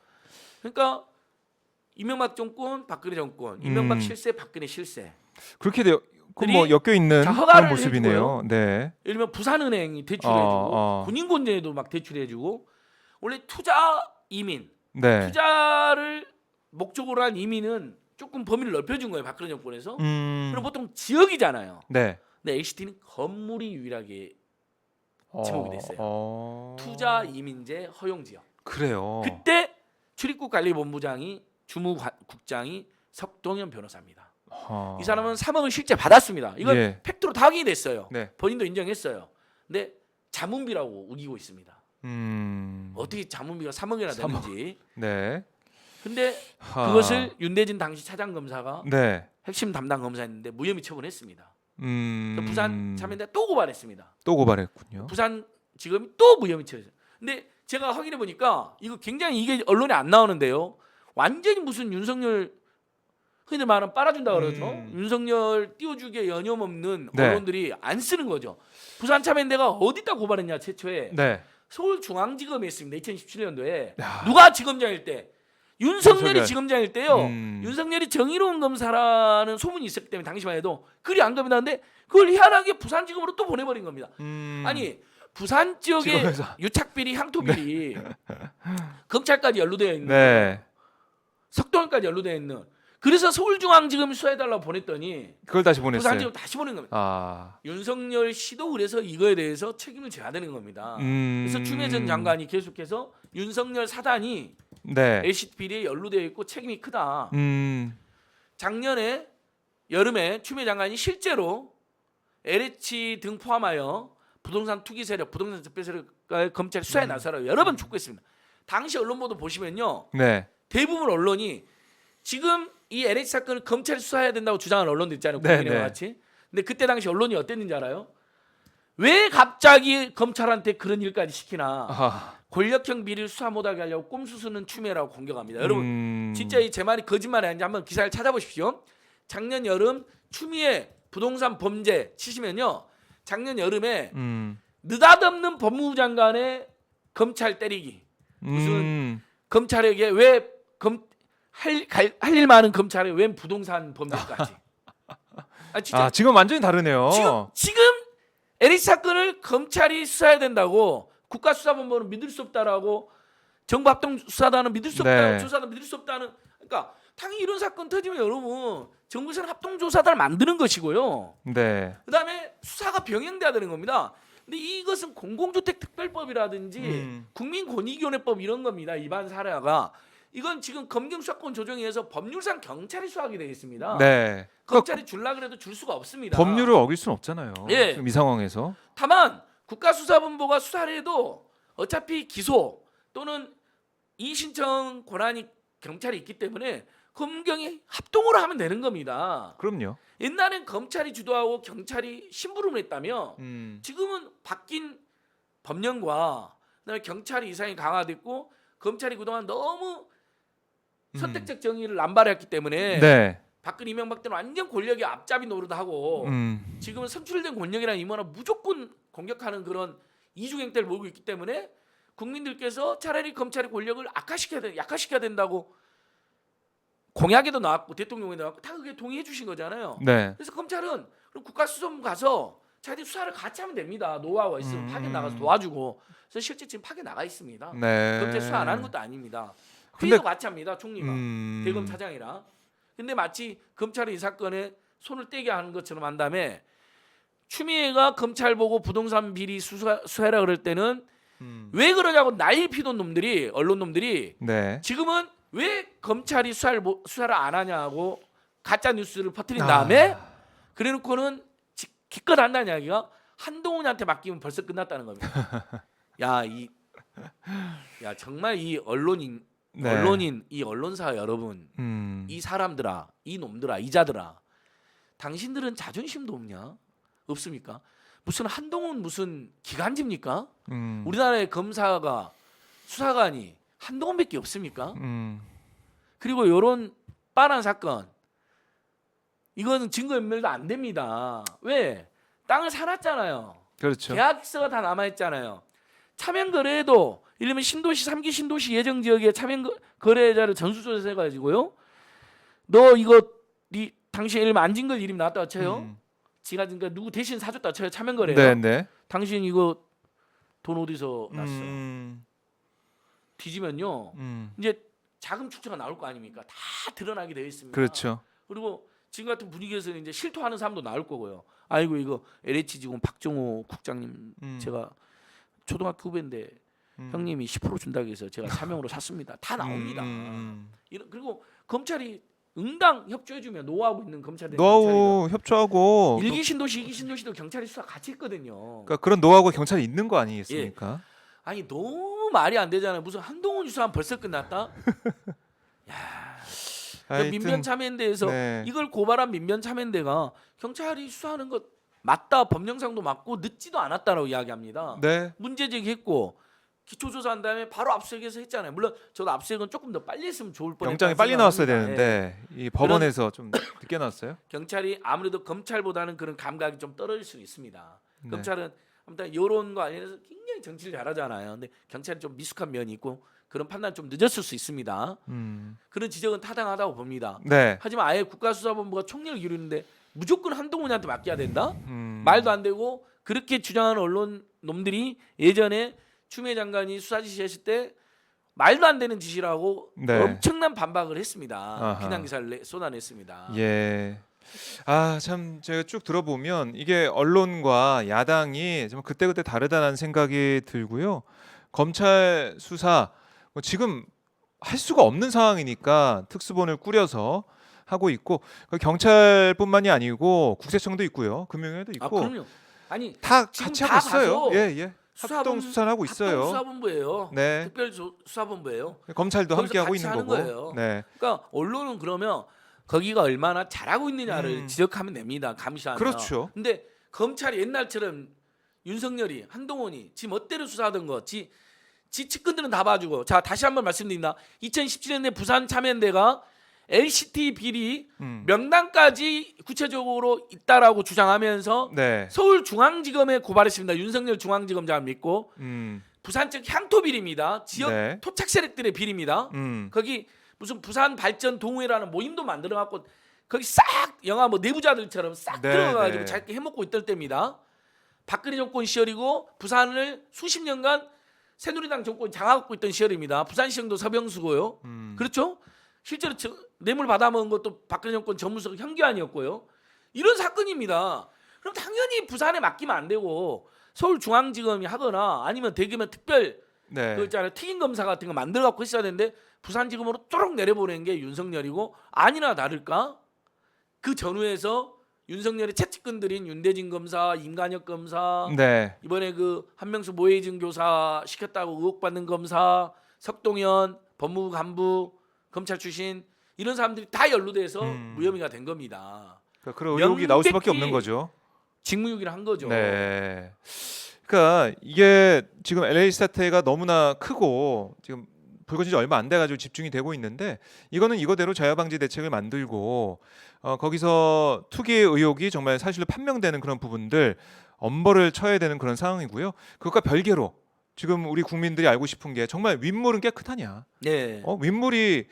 그러니까 이명박 정권, 박근혜 정권, 이명박
음.
실세, 박근혜 실세.
그렇게 돼요. 그럼 뭐
들이
엮여 있는
자,
그런
허가를
모습이네요.
해주고요.
네.
예를 들면 부산은행이 대출해주고 군인권제에도 막 대출해주고 원래 투자 이민,
네.
투자를 목적으로 한 이민은 조금 범위를 넓혀준 거예요. 박근혜 정권에서. 그럼 보통 지역이잖아요.
네.
근데 LCT는 건물이 유일하게 지목이 됐어요. 투자 이민제 허용 지역.
그래요.
그때 출입국 관리본부장이 주무국장이 석동현 변호사입니다. 이 사람은 3억을 실제 받았습니다. 이건
예.
팩트로 다 확인이 됐어요.
네.
본인도 인정했어요. 근데 자문비라고 우기고 있습니다.
음.
어떻게 자문비가 3억이나 되는지.
네.
근데
하.
그것을 윤대진 당시 차장 검사가
네.
핵심 담당 검사였는데 무혐의 처분했습니다.
음.
부산 참여연대 또 고발했습니다.
또 고발했군요.
부산 지금이 또 무혐의 처리했어요. 근데 제가 확인해 보니까 이거 굉장히 이게 언론에 안 나오는데요. 완전히 무슨 윤석열 흔히 말하는 빨아준다 그러죠. 윤석열 띄워주기에 여념 없는
네.
언론들이 안 쓰는 거죠. 부산 참여연대가 어디다 고발했냐 최초에
네.
서울중앙지검에 했습니다. 2017년도에
야.
누가 지검장일 때 윤석열이
윤석열.
지검장일 때요.
음.
윤석열이 정의로운 검사라는 소문이 있었기 때문에 당시만 해도 글이 안 겁이 나는데 그걸 희한하게 부산지검으로 또 보내버린 겁니다. 아니 부산 지역의
지검에서.
유착비리, 향토비리 검찰까지 연루되어 있는
네.
석동현까지 연루되어 있는 그래서 서울중앙지검 수사해달라고 보냈더니
그걸 다시 보냈어요.
부산지검 다시 보낸 겁니다.
아.
윤석열 씨도 그래서 이거에 대해서 책임을 져야 되는 겁니다. 그래서 추미애 전 장관이 계속해서 윤석열 사단이
네.
LCT 비리에 연루되어 있고 책임이 크다. 작년에 여름에 추미애 장관이 실제로 LH 등 포함하여 부동산 투기 세력, 부동산 적폐 세력과 검찰 수사에 나서라고 여러 번 촉구했습니다. 당시 언론 보도 보시면요,
네.
대부분 언론이 지금 이 LH 사건을 검찰이 수사해야 된다고 주장하는 언론들 있잖아요.
네,
국민의힘
네.
같이. 근데 그때 당시 언론이 어땠는지 알아요? 왜 갑자기 검찰한테 그런 일까지 시키나?
아.
권력형 비리를 수사 못하게 하려고 꼼수쓰는 추미애라고 공격합니다. 여러분 진짜 이 제 말이 거짓말이 아닌지 한번 기사를 찾아보십시오. 작년 여름 추미애 부동산 범죄 치시면요, 작년 여름에 느닷없는 법무부 장관의 검찰 때리기, 무슨 검찰에게 왜 할 일 많은 검찰에 웬 부동산 범죄까지. 아 진짜.
아, 지금 완전히 다르네요.
지금 LH 사건을 검찰이 수사해야 된다고 국가수사본부는 믿을 수 없다라고 정부합동수사단은 믿을 수 없다는
네.
조사단 믿을 수 없다는 그러니까 당연히 이런 사건 터지면 여러분 정부에서는 합동조사단을 만드는 것이고요.
네.
그다음에 수사가 병행돼야 되는 겁니다. 근데 이것은 공공주택특별법이라든지 국민권익위원회법 이런 겁니다. 일반 사례가 이건 지금 검경수사권 조정에 의해서 법률상 경찰이 수사하게 되어 있습니다.
네.
검찰이 줄라 그래도 줄 수가 없습니다.
법률을 어길 수는 없잖아요.
예.
지금 이 상황에서.
다만 국가수사본부가 수사를 해도 어차피 기소 또는 이의신청 권한이 경찰이 있기 때문에 검경이 합동으로 하면 되는 겁니다.
그럼요.
옛날엔 검찰이 주도하고 경찰이 심부름을 했다면 지금은 바뀐 법령과 그다음에 경찰이 이상이 강화됐고 검찰이 그동안 너무 선택적 정의를 남발했기 때문에
네.
박근혜 이명박 때는 완전 권력의 앞잡이 노릇하고 지금은 선출된 권력이라는 이모나 무조건 공격하는 그런 이중행태를 보이고 있기 때문에 국민들께서 차라리 검찰의 권력을 약화시켜야 된다고 공약에도 나왔고 대통령에도 나왔고 다 그게 동의해 주신 거잖아요.
네.
그래서 검찰은 그럼 국가수사본부 가서 자기들 수사를 같이 하면 됩니다. 노하우가 있으면 파견 나가서 도와주고. 그래서 실제 지금 파견 나가 있습니다.
네.
검찰 수사 안 하는 것도 아닙니다.
근데-
회의도 같이 합니다. 총리가 대검 차장이랑. 근데 마치 검찰이 이 사건에 손을 떼게 하는 것처럼 한 다음에 추미애가 검찰 보고 부동산 비리 수사해라 그럴 때는 왜 그러냐고 난리 피던 놈들이 언론 놈들이
네.
지금은 왜 검찰이 수사를 안 하냐고 가짜 뉴스를 퍼뜨린 다음에 그래놓고는 기껏 한다는 이야기가 한동훈한테 맡기면 벌써 끝났다는 겁니다. 야 정말 이 언론인 이 언론사 여러분, 이 사람들아, 이 놈들아, 이자들아, 당신들은 자존심도 없냐? 없습니까? 무슨 한동훈 무슨 기관지입니까? 우리나라의 검사가 수사관이 한동훈밖에 없습니까? 그리고 이런 빤한 사건 이거는 증거인멸도 안 됩니다. 왜? 땅을 사놨잖아요.
그렇죠.
계약서가 다 남아있잖아요. 차명 거래에도 예를 들면 신도시 3기 신도시 예정 지역에 차명 거래자를 전수조사해가지고요. 너 이거 네 당신 예를 들면 안진걸 이름 나왔다고 쳐요. 지가 그러니까 누구 대신 사줬다 쳐요. 차명 거래요.
네네.
당신 이거 돈 어디서 났어?
음.
뒤지면요. 이제 자금 축처가 나올 거 아닙니까? 다 드러나게 되어 있습니다.
그렇죠.
그리고 지금 같은 분위기에서는 이제 실토하는 사람도 나올 거고요. 아이고 이거 LH 지금 박정호 국장님 제가 초등학교 후배인데 형님이 10% 준다고 해서 제가 차명으로 샀습니다. 다 나옵니다. 이런 그리고 검찰이 응당 협조해주면 노하고 있는 검찰이
노하우 협조하고
1기 신도시, 2기 신도시도 경찰이 수사 같이 했거든요.
그러니까 그런 노하우가 경찰에 있는 거 아니겠습니까?
아니 너무 말이 안 되잖아요. 무슨 한동훈 수사는 벌써 끝났다? 야, 그
하여튼,
민변참여연대에서
네.
이걸 고발한 민변참여연대가 경찰이 수사하는 것 맞다, 법령상도 맞고 늦지도 않았다라고 이야기합니다.
네.
문제 제기했고 기초조사한 다음에 바로 압수수색해서 했잖아요. 물론 저도 압수수색은 조금 더 빨리 했으면 좋을 뻔했다.
영장이 빨리 나왔어야 되는데 이 법원에서 좀 늦게 나왔어요.
경찰이 아무래도 검찰보다는 그런 감각이 좀 떨어질 수 있습니다.
네.
검찰은 아무튼 여론과 관련해서 굉장히 정치를 잘하잖아요. 근데 경찰이 좀 미숙한 면이 있고 그런 판단 좀 늦었을 수 있습니다. 그런 지적은 타당하다고 봅니다.
네.
하지만 아예 국가수사본부가 총리를 기르는데 무조건 한동훈한테 맡겨야 된다? 말도 안 되고 그렇게 주장하는 언론 놈들이 예전에 추미애 장관이 수사 지시했을 때 말도 안 되는 지시라고
네.
엄청난 반박을 했습니다.
아하.
비난 기사를 쏟아냈습니다.
예. 아, 참 제가 쭉 들어보면 이게 언론과 야당이 좀 그때그때 다르다는 생각이 들고요. 검찰 수사 뭐 지금 할 수가 없는 상황이니까 특수본을 꾸려서 하고 있고 경찰뿐만이 아니고 국세청도 있고요. 금융위도
아
있고
그럼요. 아니
다
지금
같이
다
하고 있어요.
가서
예, 예. 합동 수사를 하고 있어요.
합동수사본부예요.
네.
특별수사본부예요.
검찰도 함께 하고
거기서
있는
같이
거고.
하는 거예요.
네.
그러니까 언론은 그러면 거기가 얼마나 잘하고 있느냐를 지적하면 됩니다. 감시하면.
그렇죠.
근데 검찰이 옛날처럼 윤석열이 한동훈이 지 멋대로 수사하던 거, 지 측근들은 다 봐주고. 자 다시 한번 말씀드립니다. 2017년에 부산 참여연대가 LCT 비리 명단까지 구체적으로 있다라고 주장하면서
네.
서울중앙지검에 고발했습니다. 윤석열 중앙지검장을 믿고 부산 쪽 향토 비리입니다. 지역
네.
토착 세력들의 비리입니다. 거기 무슨 부산 발전 동호회라는 모임도 만들어 갖고 거기 싹 영화 뭐 내부자들처럼 싹
네,
들어가가지고
네.
잘 해먹고 있던 때입니다. 박근혜 정권 시절이고 부산을 수십 년간 새누리당 정권 장악하고 있던 시절입니다. 부산시청도 서병수고요. 그렇죠? 실제로 뇌물 받아먹은 것도 박근혜 정권 전무석 현기환이었고요. 이런 사건입니다. 그럼 당연히 부산에 맡기면 안 되고 서울중앙지검이 하거나 아니면 대규모 특별
네.
그 있잖아요. 특임 검사 같은 거 만들어 갖고 있어야 되는데 부산지검으로 쪼록 내려보낸 게 윤석열이고 아니나 다를까 그 전후에서 윤석열의 채찍근들인 윤대진 검사, 임관혁 검사,
네.
이번에 그 한명수 모해진 교사 시켰다고 의혹받는 검사, 석동현 법무부 간부, 검찰 출신 이런 사람들이 다 연루돼서 무혐의가 된 겁니다.
그러니까 그런 의혹이 나올 수밖에
명백히
없는 거죠.
직무유기를 한 거죠.
네. 그러니까 이게 지금 LA 사태가 너무나 크고 지금 불거진 지 얼마 안 돼가지고 집중이 되고 있는데 이거는 이거대로 자유방지 대책을 만들고 거기서 투기 의혹이 정말 사실로 판명되는 그런 부분들 엄벌을 쳐야 되는 그런 상황이고요. 그것과 별개로 지금 우리 국민들이 알고 싶은 게 정말 윗물은 깨끗하냐?
네.
윗물이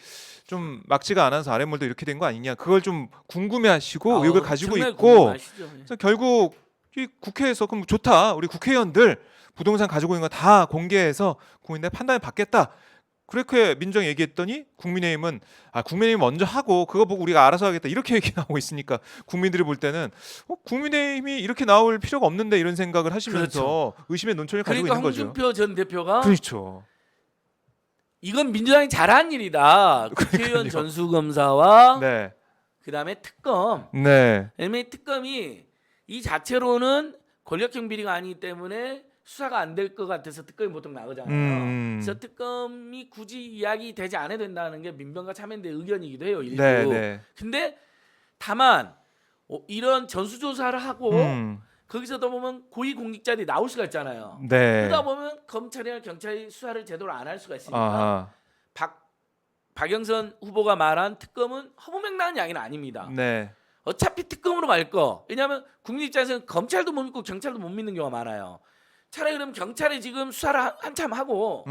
좀 막지가 않아서 아랫물도 이렇게 된 거 아니냐? 그걸 좀 궁금해하시고 의혹을 가지고
정말
있고
궁금하시죠? 예.
그래서 결국 이 국회에서 그럼 좋다. 우리 국회의원들 부동산 가지고 있는 거 다 공개해서 국민의 판단을 받겠다. 그렇게 민정이 얘기했더니 국민의힘은 국민의힘 먼저 하고 그거 보고 우리가 알아서 하겠다 이렇게 얘기하고 있으니까 국민들이 볼 때는 국민의힘이 이렇게 나올 필요가 없는데 이런 생각을 하시면서 의심의 논천을 가지고
그러니까
있는 거죠.
홍준표 전 대표가
그렇죠.
이건 민주당이 잘한 일이다. 국회의원 전수검사와
네.
그다음에 특검.
네.
왜냐면 특검이 이 자체로는 권력형 비리가 아니기 때문에 수사가 안 될 것 같아서 특검이 보통 나오잖아요. 그래서 특검이 굳이 이야기 되지 않아야 된다는 게 민변과 참여연대 의견이기도 해요. 일부.
네, 네.
근데 다만 이런 전수조사를 하고 거기서도 보면 고위공직자들이 나올 수가 있잖아요.
네.
그러다 보면 검찰이나 경찰이 수사를 제대로 안 할 수가 있으니까
아하.
박영선 후보가 말한 특검은 허무맹랑한 양이 아닙니다.
네.
어차피 특검으로 갈 거. 왜냐하면 국민 입장에서는 검찰도 못 믿고 경찰도 못 믿는 경우가 많아요. 차라리 그럼 경찰이 지금 수사를 한참 하고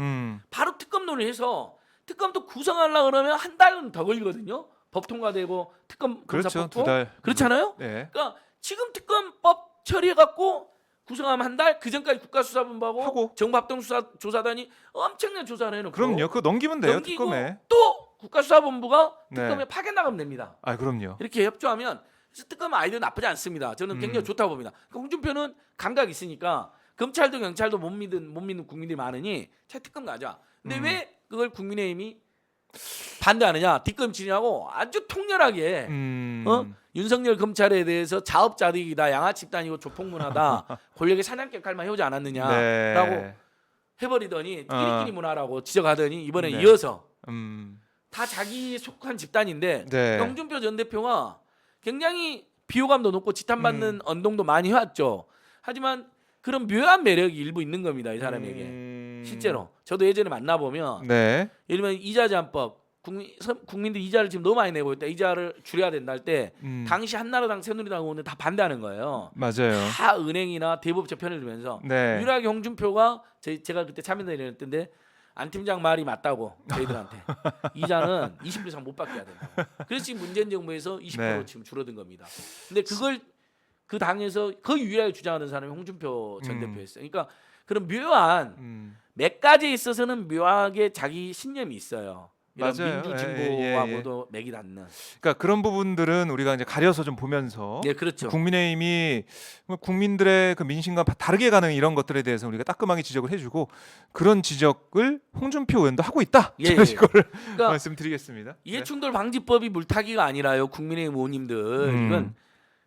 바로 특검 논의해서 특검도 구성하려고 그러면 한 달은 더 걸리거든요. 법 통과되고 특검 검사
그렇죠.
뽑고
2달.
그렇잖아요.
네.
그러니까 지금 특검법 처리해갖고 구성하면 한 달, 그 전까지 국가수사본부하고
하고.
정부합동조사단이 엄청난 조사를 해놓고
그럼요. 그거 넘기면 돼요.
넘기고
특검에.
또 국가수사본부가
네.
특검에 파견 나가면 됩니다.
아, 그럼요.
이렇게 협조하면 그래서 특검 아이디어 나쁘지 않습니다. 저는 굉장히 좋다고 봅니다. 그러니까 홍준표는 감각이 있으니까 검찰도 경찰도 못 믿는 국민들이 많으니 차 특검 가자. 근데 왜 그걸 국민의힘이 반대하느냐? 뒷검질하고 아주 통렬하게 윤석열 검찰에 대해서 자업자득이다, 양아 집단이고 조폭문화다, 권력의 사냥개 칼만 해오지 않았느냐라고
네.
해버리더니 끼리끼리 문화라고 지적하더니 이번에
네.
이어서
음.
다 자기 속한 집단인데
네.
홍준표 전 대표가 굉장히 비호감도 높고 지탄받는 언동도 많이 해왔죠. 하지만 그런 묘한 매력이 일부 있는 겁니다. 이 사람에게. 실제로 저도 예전에 만나보면
네.
예를 들면 이자제한법 국민들 이자를 지금 너무 많이 내고 있다. 이자를 줄여야 된다 할 때 당시 한나라당 새누리당 의원들 다 반대하는 거예요.
맞아요.
다 은행이나 대법원의 편을 들면서
네.
유일하게 홍준표가 제가 그때 참여단을 했던데 안 팀장 말이 맞다고 저희들한테 이자는 20% 이상 못 받게 해야 된다. 그래서 지금 문재인 정부에서 20%
네.
지금 줄어든 겁니다. 근데 그걸 그 당에서 거의 유일하게 주장하는 사람이 홍준표 전 대표였어요. 그러니까 그런 묘한 몇 가지에 있어서는 묘하게 자기 신념이 있어요. 이런
맞아요.
민주진보하고도 맥이 닿는.
그러니까 그런 부분들은 우리가 이제 가려서 좀 보면서
네, 그렇죠.
국민의힘이 국민들의 그 민심과 다르게 가는 이런 것들에 대해서 우리가 따끔하게 지적을 해주고 그런 지적을 홍준표 의원도 하고 있다.
예,
제가
예.
이거를
그러니까
말씀드리겠습니다.
이해충돌 방지법이 물타기가 아니라요. 국민의힘 의원님들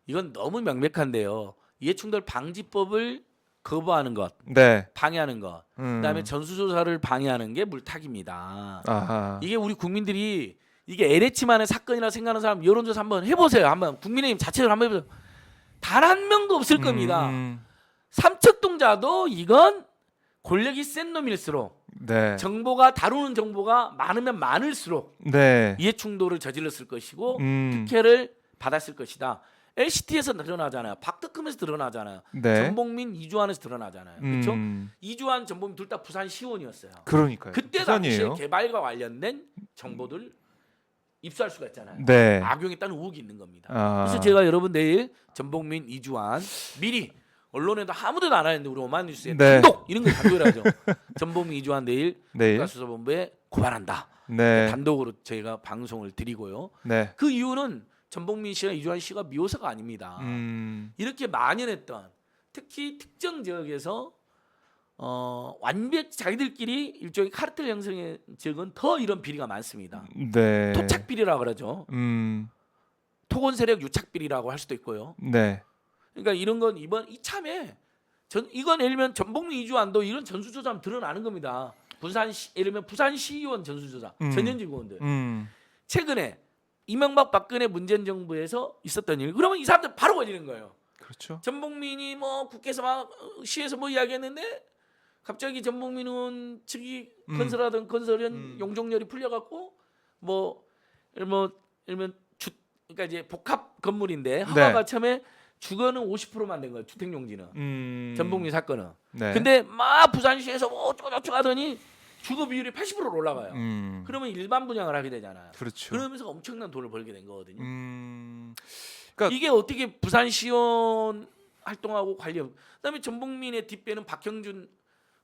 이건 너무 명백한데요. 이해충돌 방지법을 거부하는 것,
네.
방해하는 것, 그다음에 전수조사를 방해하는 게 물타기입니다.
아하.
이게 우리 국민들이 이게 LH만의 사건이라 생각하는 사람 여론조사 한번 해보세요. 한번 국민의힘 자체적으로 한번 해보세요. 단 한 명도 없을 겁니다. 삼척동자도 이건 권력이 센 놈일수록
네.
정보가 다루는 정보가 많으면 많을수록
네.
이해충돌을 저질렀을 것이고
음.
특혜를 받았을 것이다. LCT에서 드러나잖아요. 박덕흠에서 드러나잖아요.
네.
전복민 이주환에서 드러나잖아요. 그렇죠? 이주환 전복민 둘 다 부산 시원이었어요.
그러니까요.
그때 당시에
부산이에요.
개발과 관련된 정보들 입수할 수가 있잖아요.
네.
악용했다는 의혹이 있는 겁니다.
아.
그래서 제가 여러분 내일 전복민 이주환 미리 언론에도 아무데도 안 하는데 우리 오마이뉴스에
네.
단독 이런 걸 단독을 하죠. 전복민 이주환 내일
내일.
국가수사본부에 고발한다.
네.
단독으로 저희가 방송을 드리고요.
네.
그 이유는 전복민 씨와 이주환 씨가 미호사가 아닙니다. 이렇게 만연했던 특히 특정 지역에서 완벽 자기들끼리 일종의 카르텔 형성의 지역은 더 이런 비리가 많습니다.
네.
토착 비리라고 그러죠.
음.
토건 세력 유착 비리라고 할 수도 있고요.
네.
그러니까 이런 건 이번 이참에 이건 예를 들면 전복민 이주환도 이런 전수조사하면 드러나는 겁니다. 예를 들면 부산시의원 전수조사 전현직 의원들 최근에 이명박 박근혜 문재인 정부에서 있었던 일 그러면 이 사람들 바로 걸리는 거예요.
그렇죠.
전복민이 뭐 국회에서 막 시에서 뭐 이야기했는데 갑자기 전복민 의원 측이 건설하던 건설연 용적률이 풀려갖고 뭐 예를 들면 그러니까 이제 복합 건물인데 허가가 처음에 주거는 50%만 된 거예요. 주택 용지는 전복민 사건은.
네.
근데 막 부산시에서 뭐 어쩌고저쩌고 하더니 주거 비율이 80%로 올라가요. 그러면 일반 분양을 하게 되잖아요.
그렇죠.
그러면서 엄청난 돈을 벌게 된 거거든요.
그러니까
이게 어떻게 부산시원 활동하고 관련? 그다음에 전복민의 뒷배는 박형준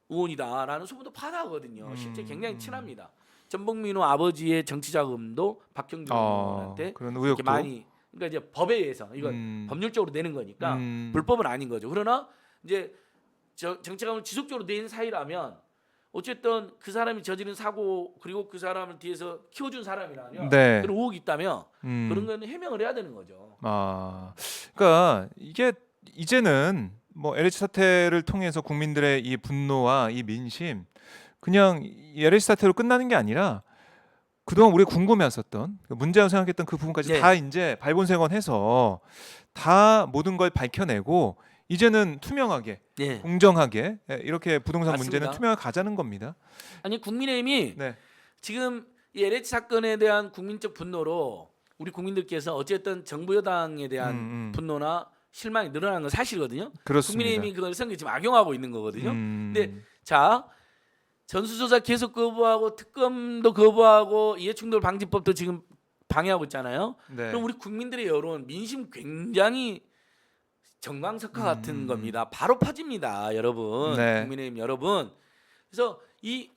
의원이다라는 소문도 파다하거든요. 실제 굉장히 친합니다. 전복민 의원 아버지의 정치 자금도 박형준 의원한테
그런
이렇게
의혹도
많이 그러니까 이제 법에 의해서 이건 법률적으로 내는 거니까 불법은 아닌 거죠. 그러나 이제 정치 자금을 지속적으로 낸 사이라면 어쨌든 그 사람이 저지른 사고 그리고 그 사람을 뒤에서 키워준 사람이라면
네.
그런 의혹이 있다면 그런 거는 해명을 해야 되는 거죠.
그러니까 이게 이제는 뭐 LH 사태를 통해서 국민들의 이 분노와 이 민심 그냥 이 LH 사태로 끝나는 게 아니라 그동안 우리가 궁금해했었던 문제라고 생각했던 그 부분까지
네.
다 이제 발본색원해서 다 모든 걸 밝혀내고 이제는 투명하게
네.
공정하게 이렇게 부동산
맞습니다.
문제는 투명하게 가자는 겁니다.
아니 국민의힘이
네.
지금 이 LH 사건에 대한 국민적 분노로 우리 국민들께서 어쨌든 정부 여당에 대한 분노나 실망이 늘어나는 건 사실이거든요.
그렇습니다.
국민의힘이 그걸 선거에 지금 악용하고 있는 거거든요.
음.
근데 자 전수조사 계속 거부하고 특검도 거부하고 이해충돌 방지법도 지금 방해하고 있잖아요.
네.
그럼 우리 국민들의 여론, 민심 굉장히 정광석화 같은 겁니다. 바로 퍼집니다, 여러분.
네.
국민의힘 여러분. 그래서 이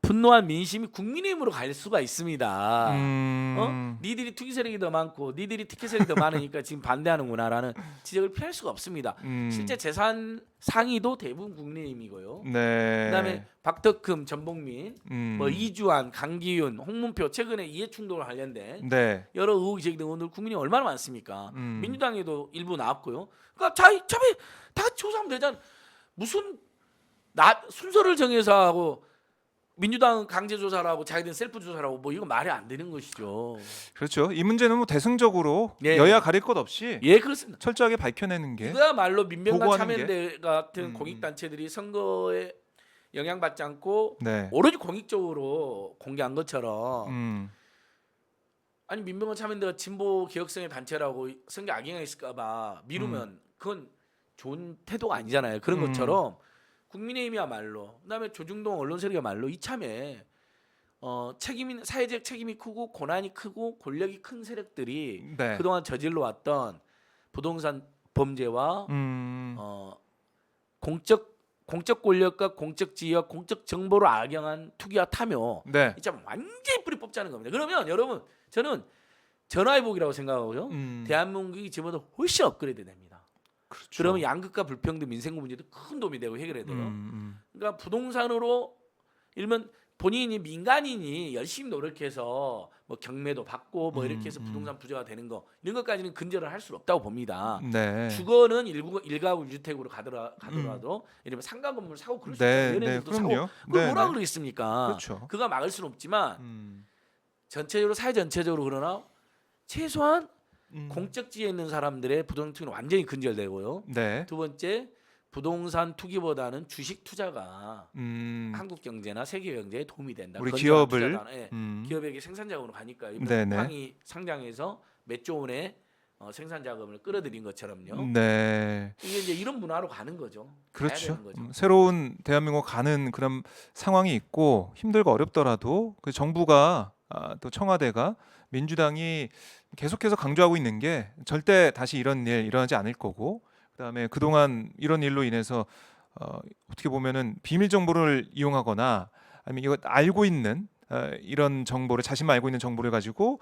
분노한 민심이 국민의힘으로 갈 수가 있습니다. 니들이 투기 세력이 더 많고 니들이 특혜 세력이 더 많으니까 지금 반대하는구나라는 지적을 피할 수가 없습니다. 실제 재산 상위도 대부분 국민의힘이고요.
네.
그다음에 박덕흠, 전복민, 뭐
음.
이주환, 강기윤, 홍문표 최근에 이해충돌 관련된
네.
여러 의혹이 제기된 오늘 국민이 얼마나 많습니까?
음.
민주당에도 일부 나왔고요. 그러니까 차라리 다 조사하면 되잖아. 무슨 순서를 정해서 하고 민주당은 강제 조사라고 자기들은 셀프 조사라고 뭐 이거 말이 안 되는 것이죠.
그렇죠. 이 문제는 뭐 대승적으로
예.
여야 가릴 것 없이
예, 그렇습니다.
철저하게 밝혀내는 게
이거야말로 민병관
보고하는
참여연대 같은
음.
공익단체들이 선거에 영향받지 않고
네.
오로지 공익적으로 공개한 것처럼 아니 민병관 참여연대가 진보 개혁성의 단체라고 선거 악영향있을까봐 미루면 그건 좋은 태도가 아니잖아요. 그런 것처럼 국민의힘이야말로 그다음에 조중동 언론 세력이야말로 이참에 사회적 책임이 크고 고난이 크고 권력이 큰 세력들이
네.
그동안 저질러 왔던 부동산 범죄와 공적 권력과 공적 지위와 공적 정보를 악용한 투기와 탐욕
네.
이참 완전히 뿌리 뽑자는 겁니다. 그러면 여러분 저는 전화위복이라고 생각하고요. 대한민국이 지금보다 훨씬 업그레이드 됩니다.
그렇죠.
그러면 양극화 불평등 민생구 문제도 큰 도움이 되고 해결해야 돼요. 그러니까 부동산으로 일면 본인이 민간인이 열심히 노력해서 뭐 경매도 받고 뭐 이렇게 해서 부동산 부자가 되는 거 이런 것까지는 근절을 할 수 없다고 봅니다.
네.
주거는 일가구 1주택으로 가더라도 이러면 상가 건물 사고 그럴 수
네.
있어요.
네.
연예인들도 사고
그럼요.
그걸
네.
뭐라
네.
그러겠습니까?
그렇죠.
그가 막을 수는 없지만
음.
사회 전체적으로 그러나 최소한
음.
공적지에 있는 사람들의 부동산 투기는 완전히 근절되고요.
네.
두 번째 부동산 투기보다는 주식 투자가 한국 경제나 세계 경제에 도움이 된다.
우리
건전한
기업을
투자다. 예. 기업에게 생산 자금으로 가니까
네네.
쿠팡이 상장해서 몇 조 원의 생산 자금을 끌어들인 것처럼요.
네.
이게 이제 이런 문화로 가는 거죠. 가야
그렇죠.
되는 거죠.
새로운 대한민국 가는 그런 상황이 있고 힘들고 어렵더라도 그 정부가 또 청와대가 민주당이 계속해서 강조하고 있는 게 절대 다시 이런 일 일어나지 않을 거고 그다음에 그동안 이런 일로 인해서 어떻게 보면은 비밀 정보를 이용하거나 아니면 이거 알고 있는 이런 정보를 자신만 알고 있는 정보를 가지고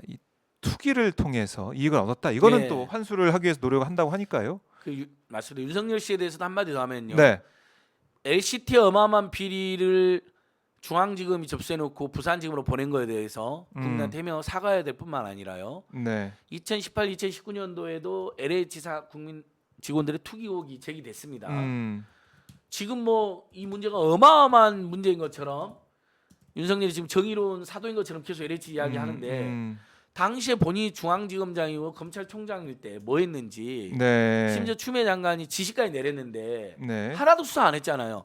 이 투기를 통해서 이익을 얻었다. 이거는
예.
또 환수를 하기 위해서 노력을 한다고 하니까요.
맞습니다. 윤석열 씨에 대해서도 한마디 더 하면요.
네.
LCT의 어마어마한 비리를 중앙지검이 접수해놓고 부산지검으로 보낸 거에 대해서 국민한테 해명 사과해야 될 뿐만 아니라요.
네.
2018, 2019년도에도 LH사 국민 직원들의 투기 의혹이 제기됐습니다. 지금 뭐 이 문제가 어마어마한 문제인 것처럼 윤석열이 지금 정의로운 사도인 것처럼 계속 LH 이야기하는데 당시에 본인이 중앙지검장이고 검찰총장일 때 뭐 했는지
네.
심지어 추미애 장관이 지시까지 내렸는데
네.
하나도 수사 안 했잖아요.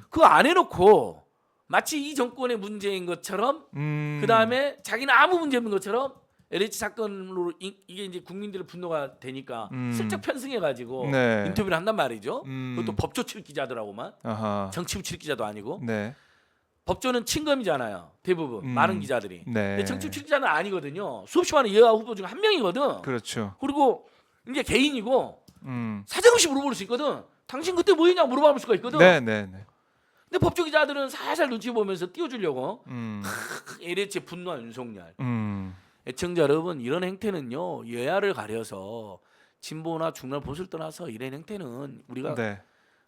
그거 안 해놓고 마치 이 정권의 문제인 것처럼 그 다음에 자기는 아무 문제 없는 것처럼 LH 사건으로 이게 이제 국민들의 분노가 되니까 슬쩍 편승해가지고
네.
인터뷰를 한단 말이죠.
음.
그것도 법조 출입 기자더라고만
아하.
정치부 출입 기자도 아니고
네.
법조는 친검이잖아요. 대부분 많은 기자들이.
네.
근데 정치부 출입 기자는 아니거든요. 수없이 많은 여야 후보 중 한 명이거든.
그렇죠.
그리고 이제 개인이고
음.
사정없이 물어볼 수 있거든. 당신 그때 뭐 했냐 물어볼 수가 있거든.
네, 네, 네.
근데 법조 기자들은 살살 눈치 보면서 띄워주려고
음.
LH 분노한 윤석열. 애청자 여러분 이런 행태는요 여야를 가려서 진보나 중날 보수를 떠나서 이런 행태는 우리가
네.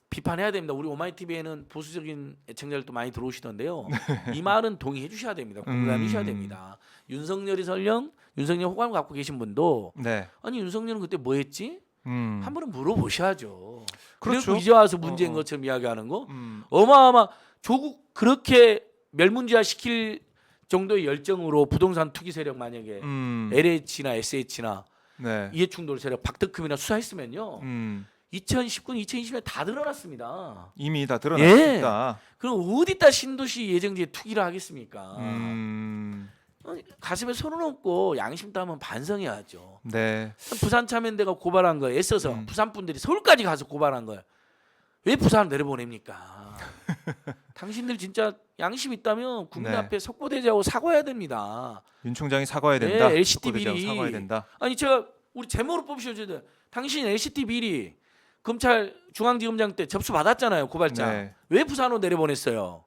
비판해야 됩니다. 우리 오마이TV에는 보수적인 애청자들도 많이 들어오시던데요. 이 말은 동의해 주셔야 됩니다. 공감해 주셔야 됩니다. 윤석열이 설령 윤석열 호감 갖고 계신 분도
네.
아니 윤석열은 그때 뭐 했지? 한 번은 물어보셔야죠.
그렇죠.
그리고 이제 와서 문제인 것처럼 이야기하는 거
음.
조국 그렇게 멸문지화 시킬 정도의 열정으로 부동산 투기 세력 만약에 LH나 SH나
네.
이해충돌 세력 박덕흠이나 수사했으면요 2019, 2020년 다 드러났습니다.
이미 다 드러났습니다.
그럼 어디다 신도시 예정지에 투기를 하겠습니까? 가슴에 손을 얹고 양심도 한번 반성해야죠.
네.
부산 참여연대가 고발한 거에 애써서 부산 분들이 서울까지 가서 고발한 거예요. 왜 부산을 내려보냅니까? 당신들 진짜 양심 있다면 국민
네.
앞에 석고대죄하고 사과해야 됩니다.
윤 총장이 사과해야 된다.
네, LCT
석고대죄하고
비리.
사과해야 된다.
아니 제가 우리 제목으로 뽑으셔야 돼. 당신 LCT 비리 검찰 중앙지검장 때 접수 받았잖아요. 고발장.
네.
왜 부산으로 내려보냈어요?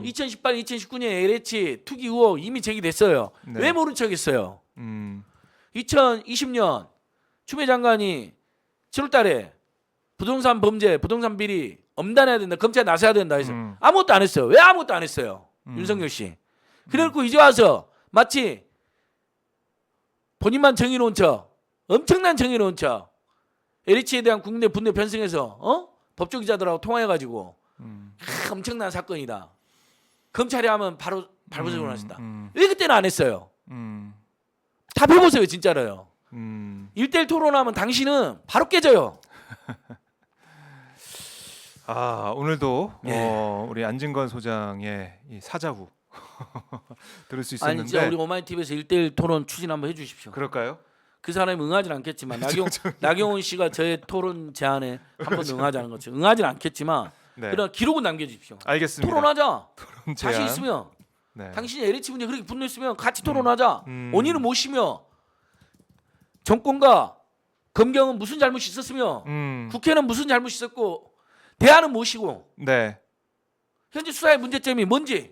2018, 2019년 LH 투기 의혹 이미 제기됐어요.
네.
왜 모른 척했어요?
음.
2020년 추미애 장관이 7월달에 부동산 범죄, 부동산 비리 엄단해야 된다. 검찰 나서야 된다 해서 아무것도 안 했어요. 왜 아무것도 안 했어요? 윤석열 씨. 그래갖고 이제 와서 마치 본인만 정의로운 척, 엄청난 정의로운 척, LH에 대한 국내 분내 편승해서 법조기자들하고 통화해가지고 엄청난 사건이다. 검찰이 하면 바로 발부적으로 하신다. 왜 그때는 안 했어요? 답해보세요, 진짜로요. 1대1 토론하면 당신은 바로 깨져요.
아 오늘도
예.
우리 안진건 소장의 이 사자후 들을 수
아니
있었는데
진짜 우리 오마이TV에서 1대1 토론 추진 한번 해주십시오.
그럴까요?
그 사람이 응하진 않겠지만 나경원 씨가 저의 토론 제안에 한 번도 응하지 않은 것처럼 응하진 않겠지만
네.
그러나 기록은 남겨주십시오.
알겠습니다.
토론하자.
토론
자신
제안.
있으면
네.
당신이 LH 문제 그렇게 분노했으면 같이 토론하자.
음.
원인을 모시며 정권과 검경은 무슨 잘못이 있었으며 국회는 무슨 잘못이 있었고 대안은 무엇이고
네.
현재 수사의 문제점이 뭔지.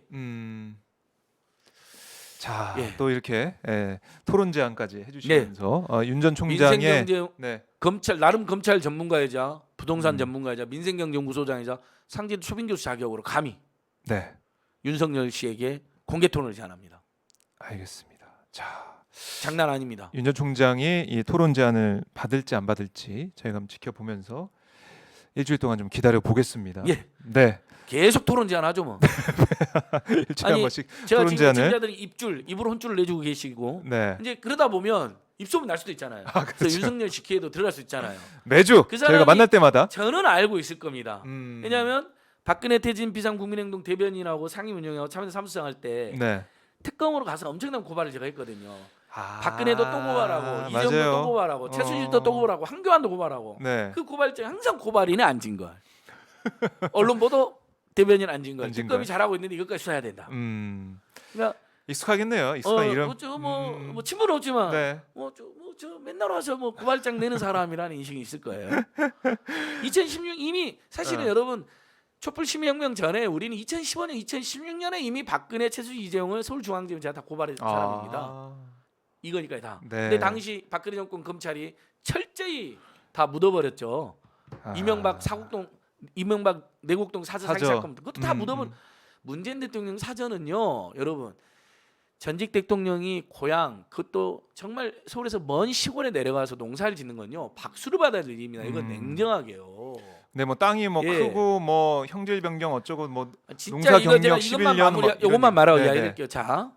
자,
예.
또 이렇게 토론 제안까지 해주시면서 윤 전 총장의
민생경제
네.
검찰 나름 검찰 전문가이자 부동산 전문가이자 민생경제연구소장이자 상진 초빙교수 자격으로 감히
네.
윤석열 씨에게 공개 토론을 제안합니다.
알겠습니다. 자,
장난 아닙니다.
윤 전 총장이 이 토론 제안을 받을지 안 받을지 저희가 한번 지켜보면서 일주일 동안 좀 기다려 보겠습니다.
예.
네.
계속 토론 제안하죠 뭐.
일주일에 한 번씩
제가
토론
지금
제안을
청자들이 입으로 혼쭐을 내주고 계시고
네.
이제 그러다 보면 입소문 날 수도 있잖아요.
그렇죠.
그래서 윤석열 씨 기회도 들어갈 수 있잖아요.
매주
그
저희가
사람이
만날 때마다
저는 알고 있을 겁니다.
음.
왜냐하면 박근혜 태진 비상국민행동 대변인하고 상임운영하고 참여대 사무소장 할 때
네.
특검으로 가서 엄청난 고발을 제가 했거든요.
아,
박근혜도 또 고발하고 이정도
맞아요.
또 고발하고 최순실도 또 고발하고 한교안도 고발하고
네.
그 고발장 항상 고발인의 안진걸 언론 보도 대변인 안진걸
안진걸.
특검이 잘하고 있는데 이것까지 써야 된다. 그러니까
익숙하겠네요. 익숙한 이름.
뭐 친분 없지만
네.
저 맨날 와서 뭐 고발장 내는 사람이라는 인식이 있을 거예요. 2016 이미 사실은 여러분 촛불 시민혁명 전에 우리는 2015년, 2016년에 이미 박근혜, 최순실, 이재용을 서울중앙지검 제가 다 고발했던 사람입니다. 이거니까요 다.
네.
근데 당시 박근혜 정권 검찰이 철저히 다 묻어버렸죠. 이명박 내곡동 사저 사기 사건 그것도 다 묻어버린. 문재인 대통령 사전은요, 여러분 전직 대통령이 고향 그것도 정말 서울에서 먼 시골에 내려가서 농사를 짓는 건요 박수를 받아야 될 일입니다. 이건 냉정하게요.
네, 뭐 땅이 뭐
예.
크고 뭐 형질 변경 어쩌고 뭐
진짜
농사
이거 제가
경력
이것만
11년
마무리
뭐
이것만 말하고
네네.
이야기할게요. 자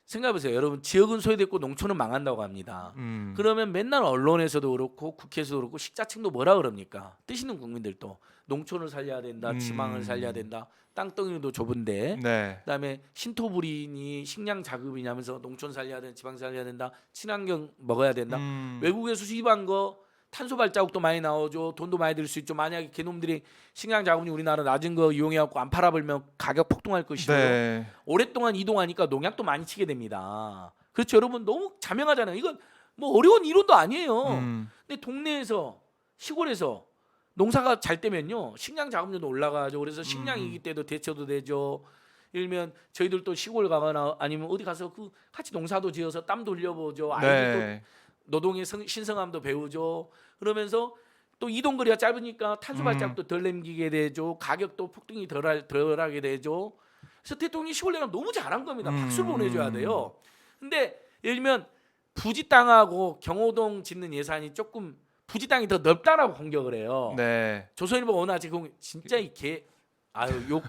생각해 보세요, 여러분 지역은 소외됐고 농촌은 망한다고 합니다. 그러면 맨날 언론에서도 그렇고 국회에서도 그렇고 식자층도 뭐라 그럽니까? 뜻 있는 국민들도 농촌을 살려야 된다, 지방을 살려야 된다, 땅덩이도 좁은데,
네.
그다음에 신토부린이 식량 자급이냐면서 농촌 살려야 된다, 지방 살려야 된다, 친환경 먹어야 된다. 외국에서 수입한 거 탄소 발자국도 많이 나오죠. 돈도 많이 들 수 있죠. 만약에 걔놈들이 식량 자금이 우리나라 낮은 거 이용해갖고 안 팔아버리면 가격 폭등할 것이고
네.
오랫동안 이동하니까 농약도 많이 치게 됩니다. 그렇죠, 여러분 너무 자명하잖아요. 이건 뭐 어려운 이론도 아니에요. 근데 동네에서 시골에서 농사가 잘 되면요 식량 자금률도 올라가죠. 그래서 식량 위기 때도 대처도 되죠. 예를 들면 저희들도 시골 가거나 아니면 어디 가서 그 같이 농사도 지어서 땀 돌려보죠. 아이들도
네.
노동의 신성함도 배우죠. 그러면서 또 이동거리가 짧으니까 탄소 발자국도 덜 남기게 되죠. 가격도 폭등이 덜하게 되죠. 그래서 대통령이 시골 내가 너무 잘한 겁니다. 박수를 보내줘야 돼요. 근데 예를 들면 부지 땅하고 경호동 짓는 예산이 조금 부지 땅이 더 넓다라고 공격을 해요.
네.
조선일보 오늘 지금 진짜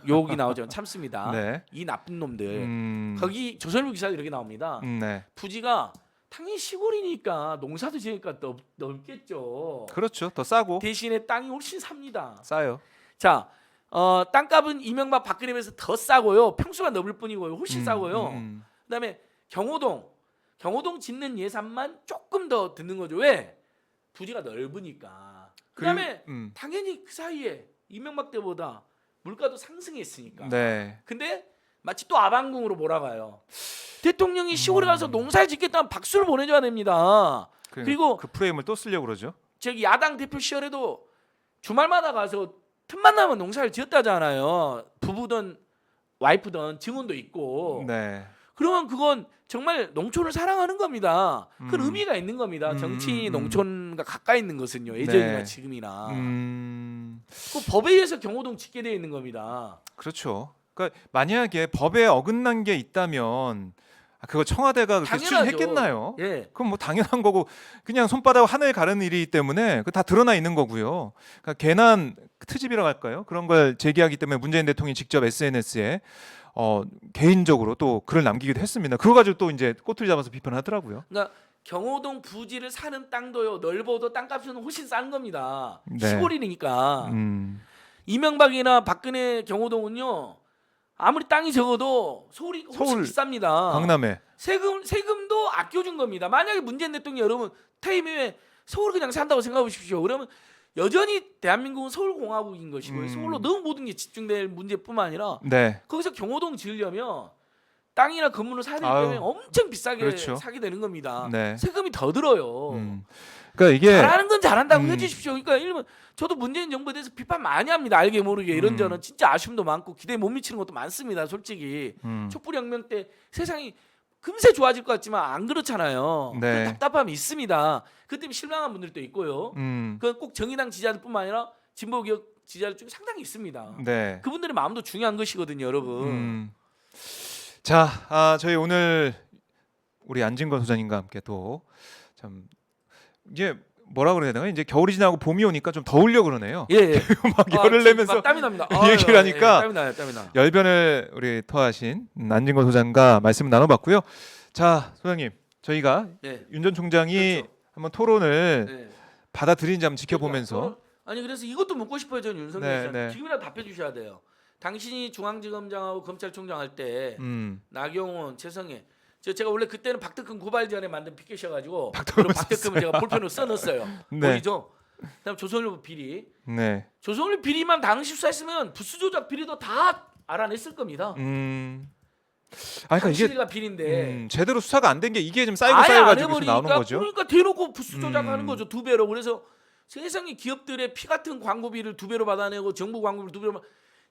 욕이 나오죠. 참습니다.
네.
이 나쁜 놈들. 거기 조선일보 기사도 이렇게 나옵니다.
네.
부지가 당연히 시골이니까 농사도 지으니까 넓겠죠.
그렇죠. 더 싸고
대신에 땅이 훨씬 삽니다.
싸요.
자, 땅값은 이명박 박근혜에 비해서 더 싸고요. 평수가 넓을 뿐이고요. 훨씬 싸고요. 그다음에 경호동 짓는 예산만 조금 더 드는 거죠. 왜? 부지가 넓으니까. 그다음에 당연히 그 사이에 이명박 때보다 물가도 상승했으니까.
네.
근데 마치 또 아방궁으로 몰아가요. 대통령이 시골에 가서 농사를 짓겠다면 박수를 보내줘야 됩니다. 그리고
그 프레임을 또 쓰려고 그러죠.
저기 야당 대표 시절에도 주말마다 가서 틈만 나면 농사를 지었다잖아요. 부부든 와이프든 증언도 있고.
네.
그러면 그건 정말 농촌을 사랑하는 겁니다. 그 의미가 있는 겁니다. 정치 농촌과 가까이 있는 것은요. 예전이나
네.
지금이나.
음.
그 법에 의해서 경호동 짓게 되어 있는 겁니다.
그렇죠. 그러니까 만약에 법에 어긋난 게 있다면 그거 청와대가 그렇게
당연하죠.
추진했겠나요?
예.
그럼 뭐 당연한 거고 그냥 손바닥 하늘 가르는 일이기 때문에 그 다 드러나 있는 거고요. 그러니까 괜한 트집이라고 할까요? 그런 걸 제기하기 때문에 문재인 대통령이 직접 SNS에 개인적으로 또 글을 남기기도 했습니다. 그거 가지고 또 이제 꼬투리 잡아서 비판하더라고요.
그러니까 경호동 부지를 사는 땅도요. 넓어도 땅값은 훨씬 싼 겁니다.
네.
시골이니까. 이명박이나 박근혜 경호동은요. 아무리 땅이 적어도 서울이 훨씬 비쌉니다.
강남에
세금도 아껴준 겁니다. 만약에 문재인 대통령이 여러분 퇴임 후에 서울 그냥 산다고 생각해 보십시오. 그러면 여전히 대한민국은 서울공화국인 것이고요. 서울로 너무 모든 게 집중될 문제뿐만 아니라
네.
거기서 경호동 지으려면 땅이나 건물을 사야 되기 때문에 엄청 비싸게
그렇죠.
사게 되는 겁니다.
네.
세금이 더 들어요.
그러니까 이게
잘하는 건 잘한다고 해주십시오. 그러니까 이러면 저도 문재인 정부에 대해서 비판 많이 합니다. 알게 모르게 이런저런 진짜 아쉬움도 많고 기대에 못 미치는 것도 많습니다. 솔직히 촛불혁명 때 세상이 금세 좋아질 것 같지만 안 그렇잖아요.
네.
그 답답함이 있습니다. 그 때문에 실망한 분들도 있고요. 그건 꼭 정의당 지지자들뿐만 아니라 진보기업 지지자들 중에 상당히 있습니다.
네.
그분들의 마음도 중요한 것이거든요, 여러분.
자, 저희 오늘 우리 안진건 소장님과 함께 또 참 이제 뭐라 그래야 되나 이제 겨울이 지나고 봄이 오니까 좀 더우려 그러네요.
예.
막 열을 내면서
땀이 납니다.
얘기를 하니까
땀이 나요.
열변을 우리 토하신 안진건 소장과 말씀 나눠봤고요. 자, 소장님, 저희가
예.
윤 전 총장이
그렇죠.
한번 토론을
예.
받아들인지 한번 지켜보면서
아니 그래서 이것도 묻고 싶어요, 저는 윤석열
네,
씨한테.
네.
지금이라도 답해 주셔야 돼요. 당신이 중앙지검장하고 검찰총장 할 때 나경원, 최성해 제가 원래 그때는 박덕흠 고발 전에 만든 피켓이어가지고 박덕흠을 제가 볼펜으로 써놨어요.
네.
보이죠? 그다음 조선일보 비리.
네.
조선일보 비리만 당시 수사했으면 부수 조작 비리도 다 알아냈을 겁니다.
그러니까 이게
당시가 비리인데
제대로 수사가 안 된 게 이게 좀 쌓이고
아예 안
쌓여가지고
해버리니까
나오는 거죠.
그러니까 대놓고 부수 조작하는 거죠. 2배로. 그래서 세상에 기업들의 피 같은 광고비를 2배로 받아내고 정부 광고비를 2배로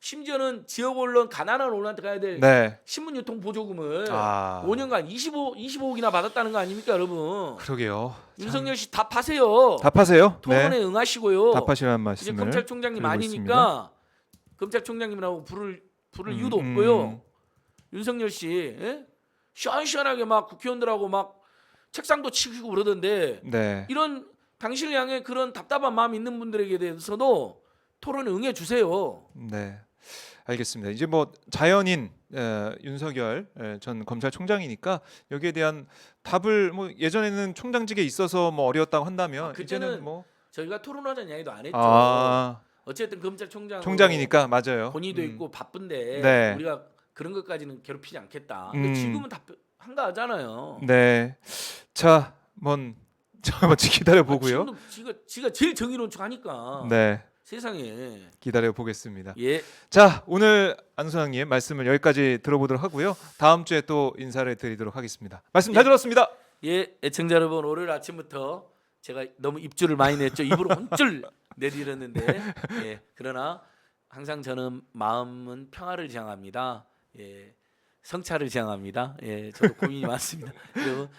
심지어는 지역 언론 가난한 언론한테 가야 될
네.
신문 유통 보조금을
아.
5년간 25억이나 받았다는 거 아닙니까, 여러분?
그러게요.
윤석열 씨 답하세요.
답하세요.
토론에
네.
응하시고요.
답하시라는
이제
말씀을
검찰총장님
드리고
아니니까 검찰총장님이라고 부를 이유도 없고요. 윤석열 씨 예? 시원시원하게 막 국회의원들하고 막 책상도 치고 그러던데
네.
이런 당신을 향해 그런 답답한 마음이 있는 분들에게 대해서도 토론에 응해 주세요.
네. 알겠습니다. 이제 뭐 자연인 윤석열 전 검찰총장이니까 여기에 대한 답을 뭐 예전에는 총장직에 있어서 뭐 어려웠다고 한다면
그때는
이제는 뭐
저희가 토론하자는 이야기도 안 했죠. 어쨌든 검찰총장
총장이니까 맞아요.
권위도 있고 바쁜데
네.
우리가 그런 것까지는 괴롭히지 않겠다. 근데 지금은 한가하잖아요.
네. 자, 한번 기다려 보고요.
지가 제일 정의로운 척 하니까.
네.
세상에.
기다려 보겠습니다.
예.
자, 오늘 안 소장님 말씀을 여기까지 들어보도록 하고요. 다음 주에 또 인사를 드리도록 하겠습니다. 말씀 잘 들었습니다.
예, 애청자 여러분, 월요일 아침부터 제가 너무 입줄을 많이 냈죠. 입으로 혼줄 내드렸는데, 예, 그러나 항상 저는 마음은 평화를 지향합니다. 예, 성찰을 지향합니다. 예, 저도 고민이 많습니다. 그리고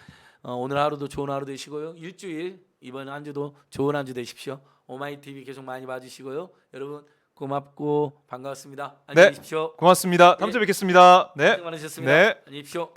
오늘 하루도 좋은 하루 되시고요. 일주일 이번 한 주도 좋은 한 주 되십시오. 오마이 TV 계속 많이 봐주시고요. 여러분 고맙고 반갑습니다. 안녕히 계십시오.
고맙습니다. 다음 주에 뵙겠습니다. 네.
고생 많으셨습니다.
네.
안녕히 계십시오.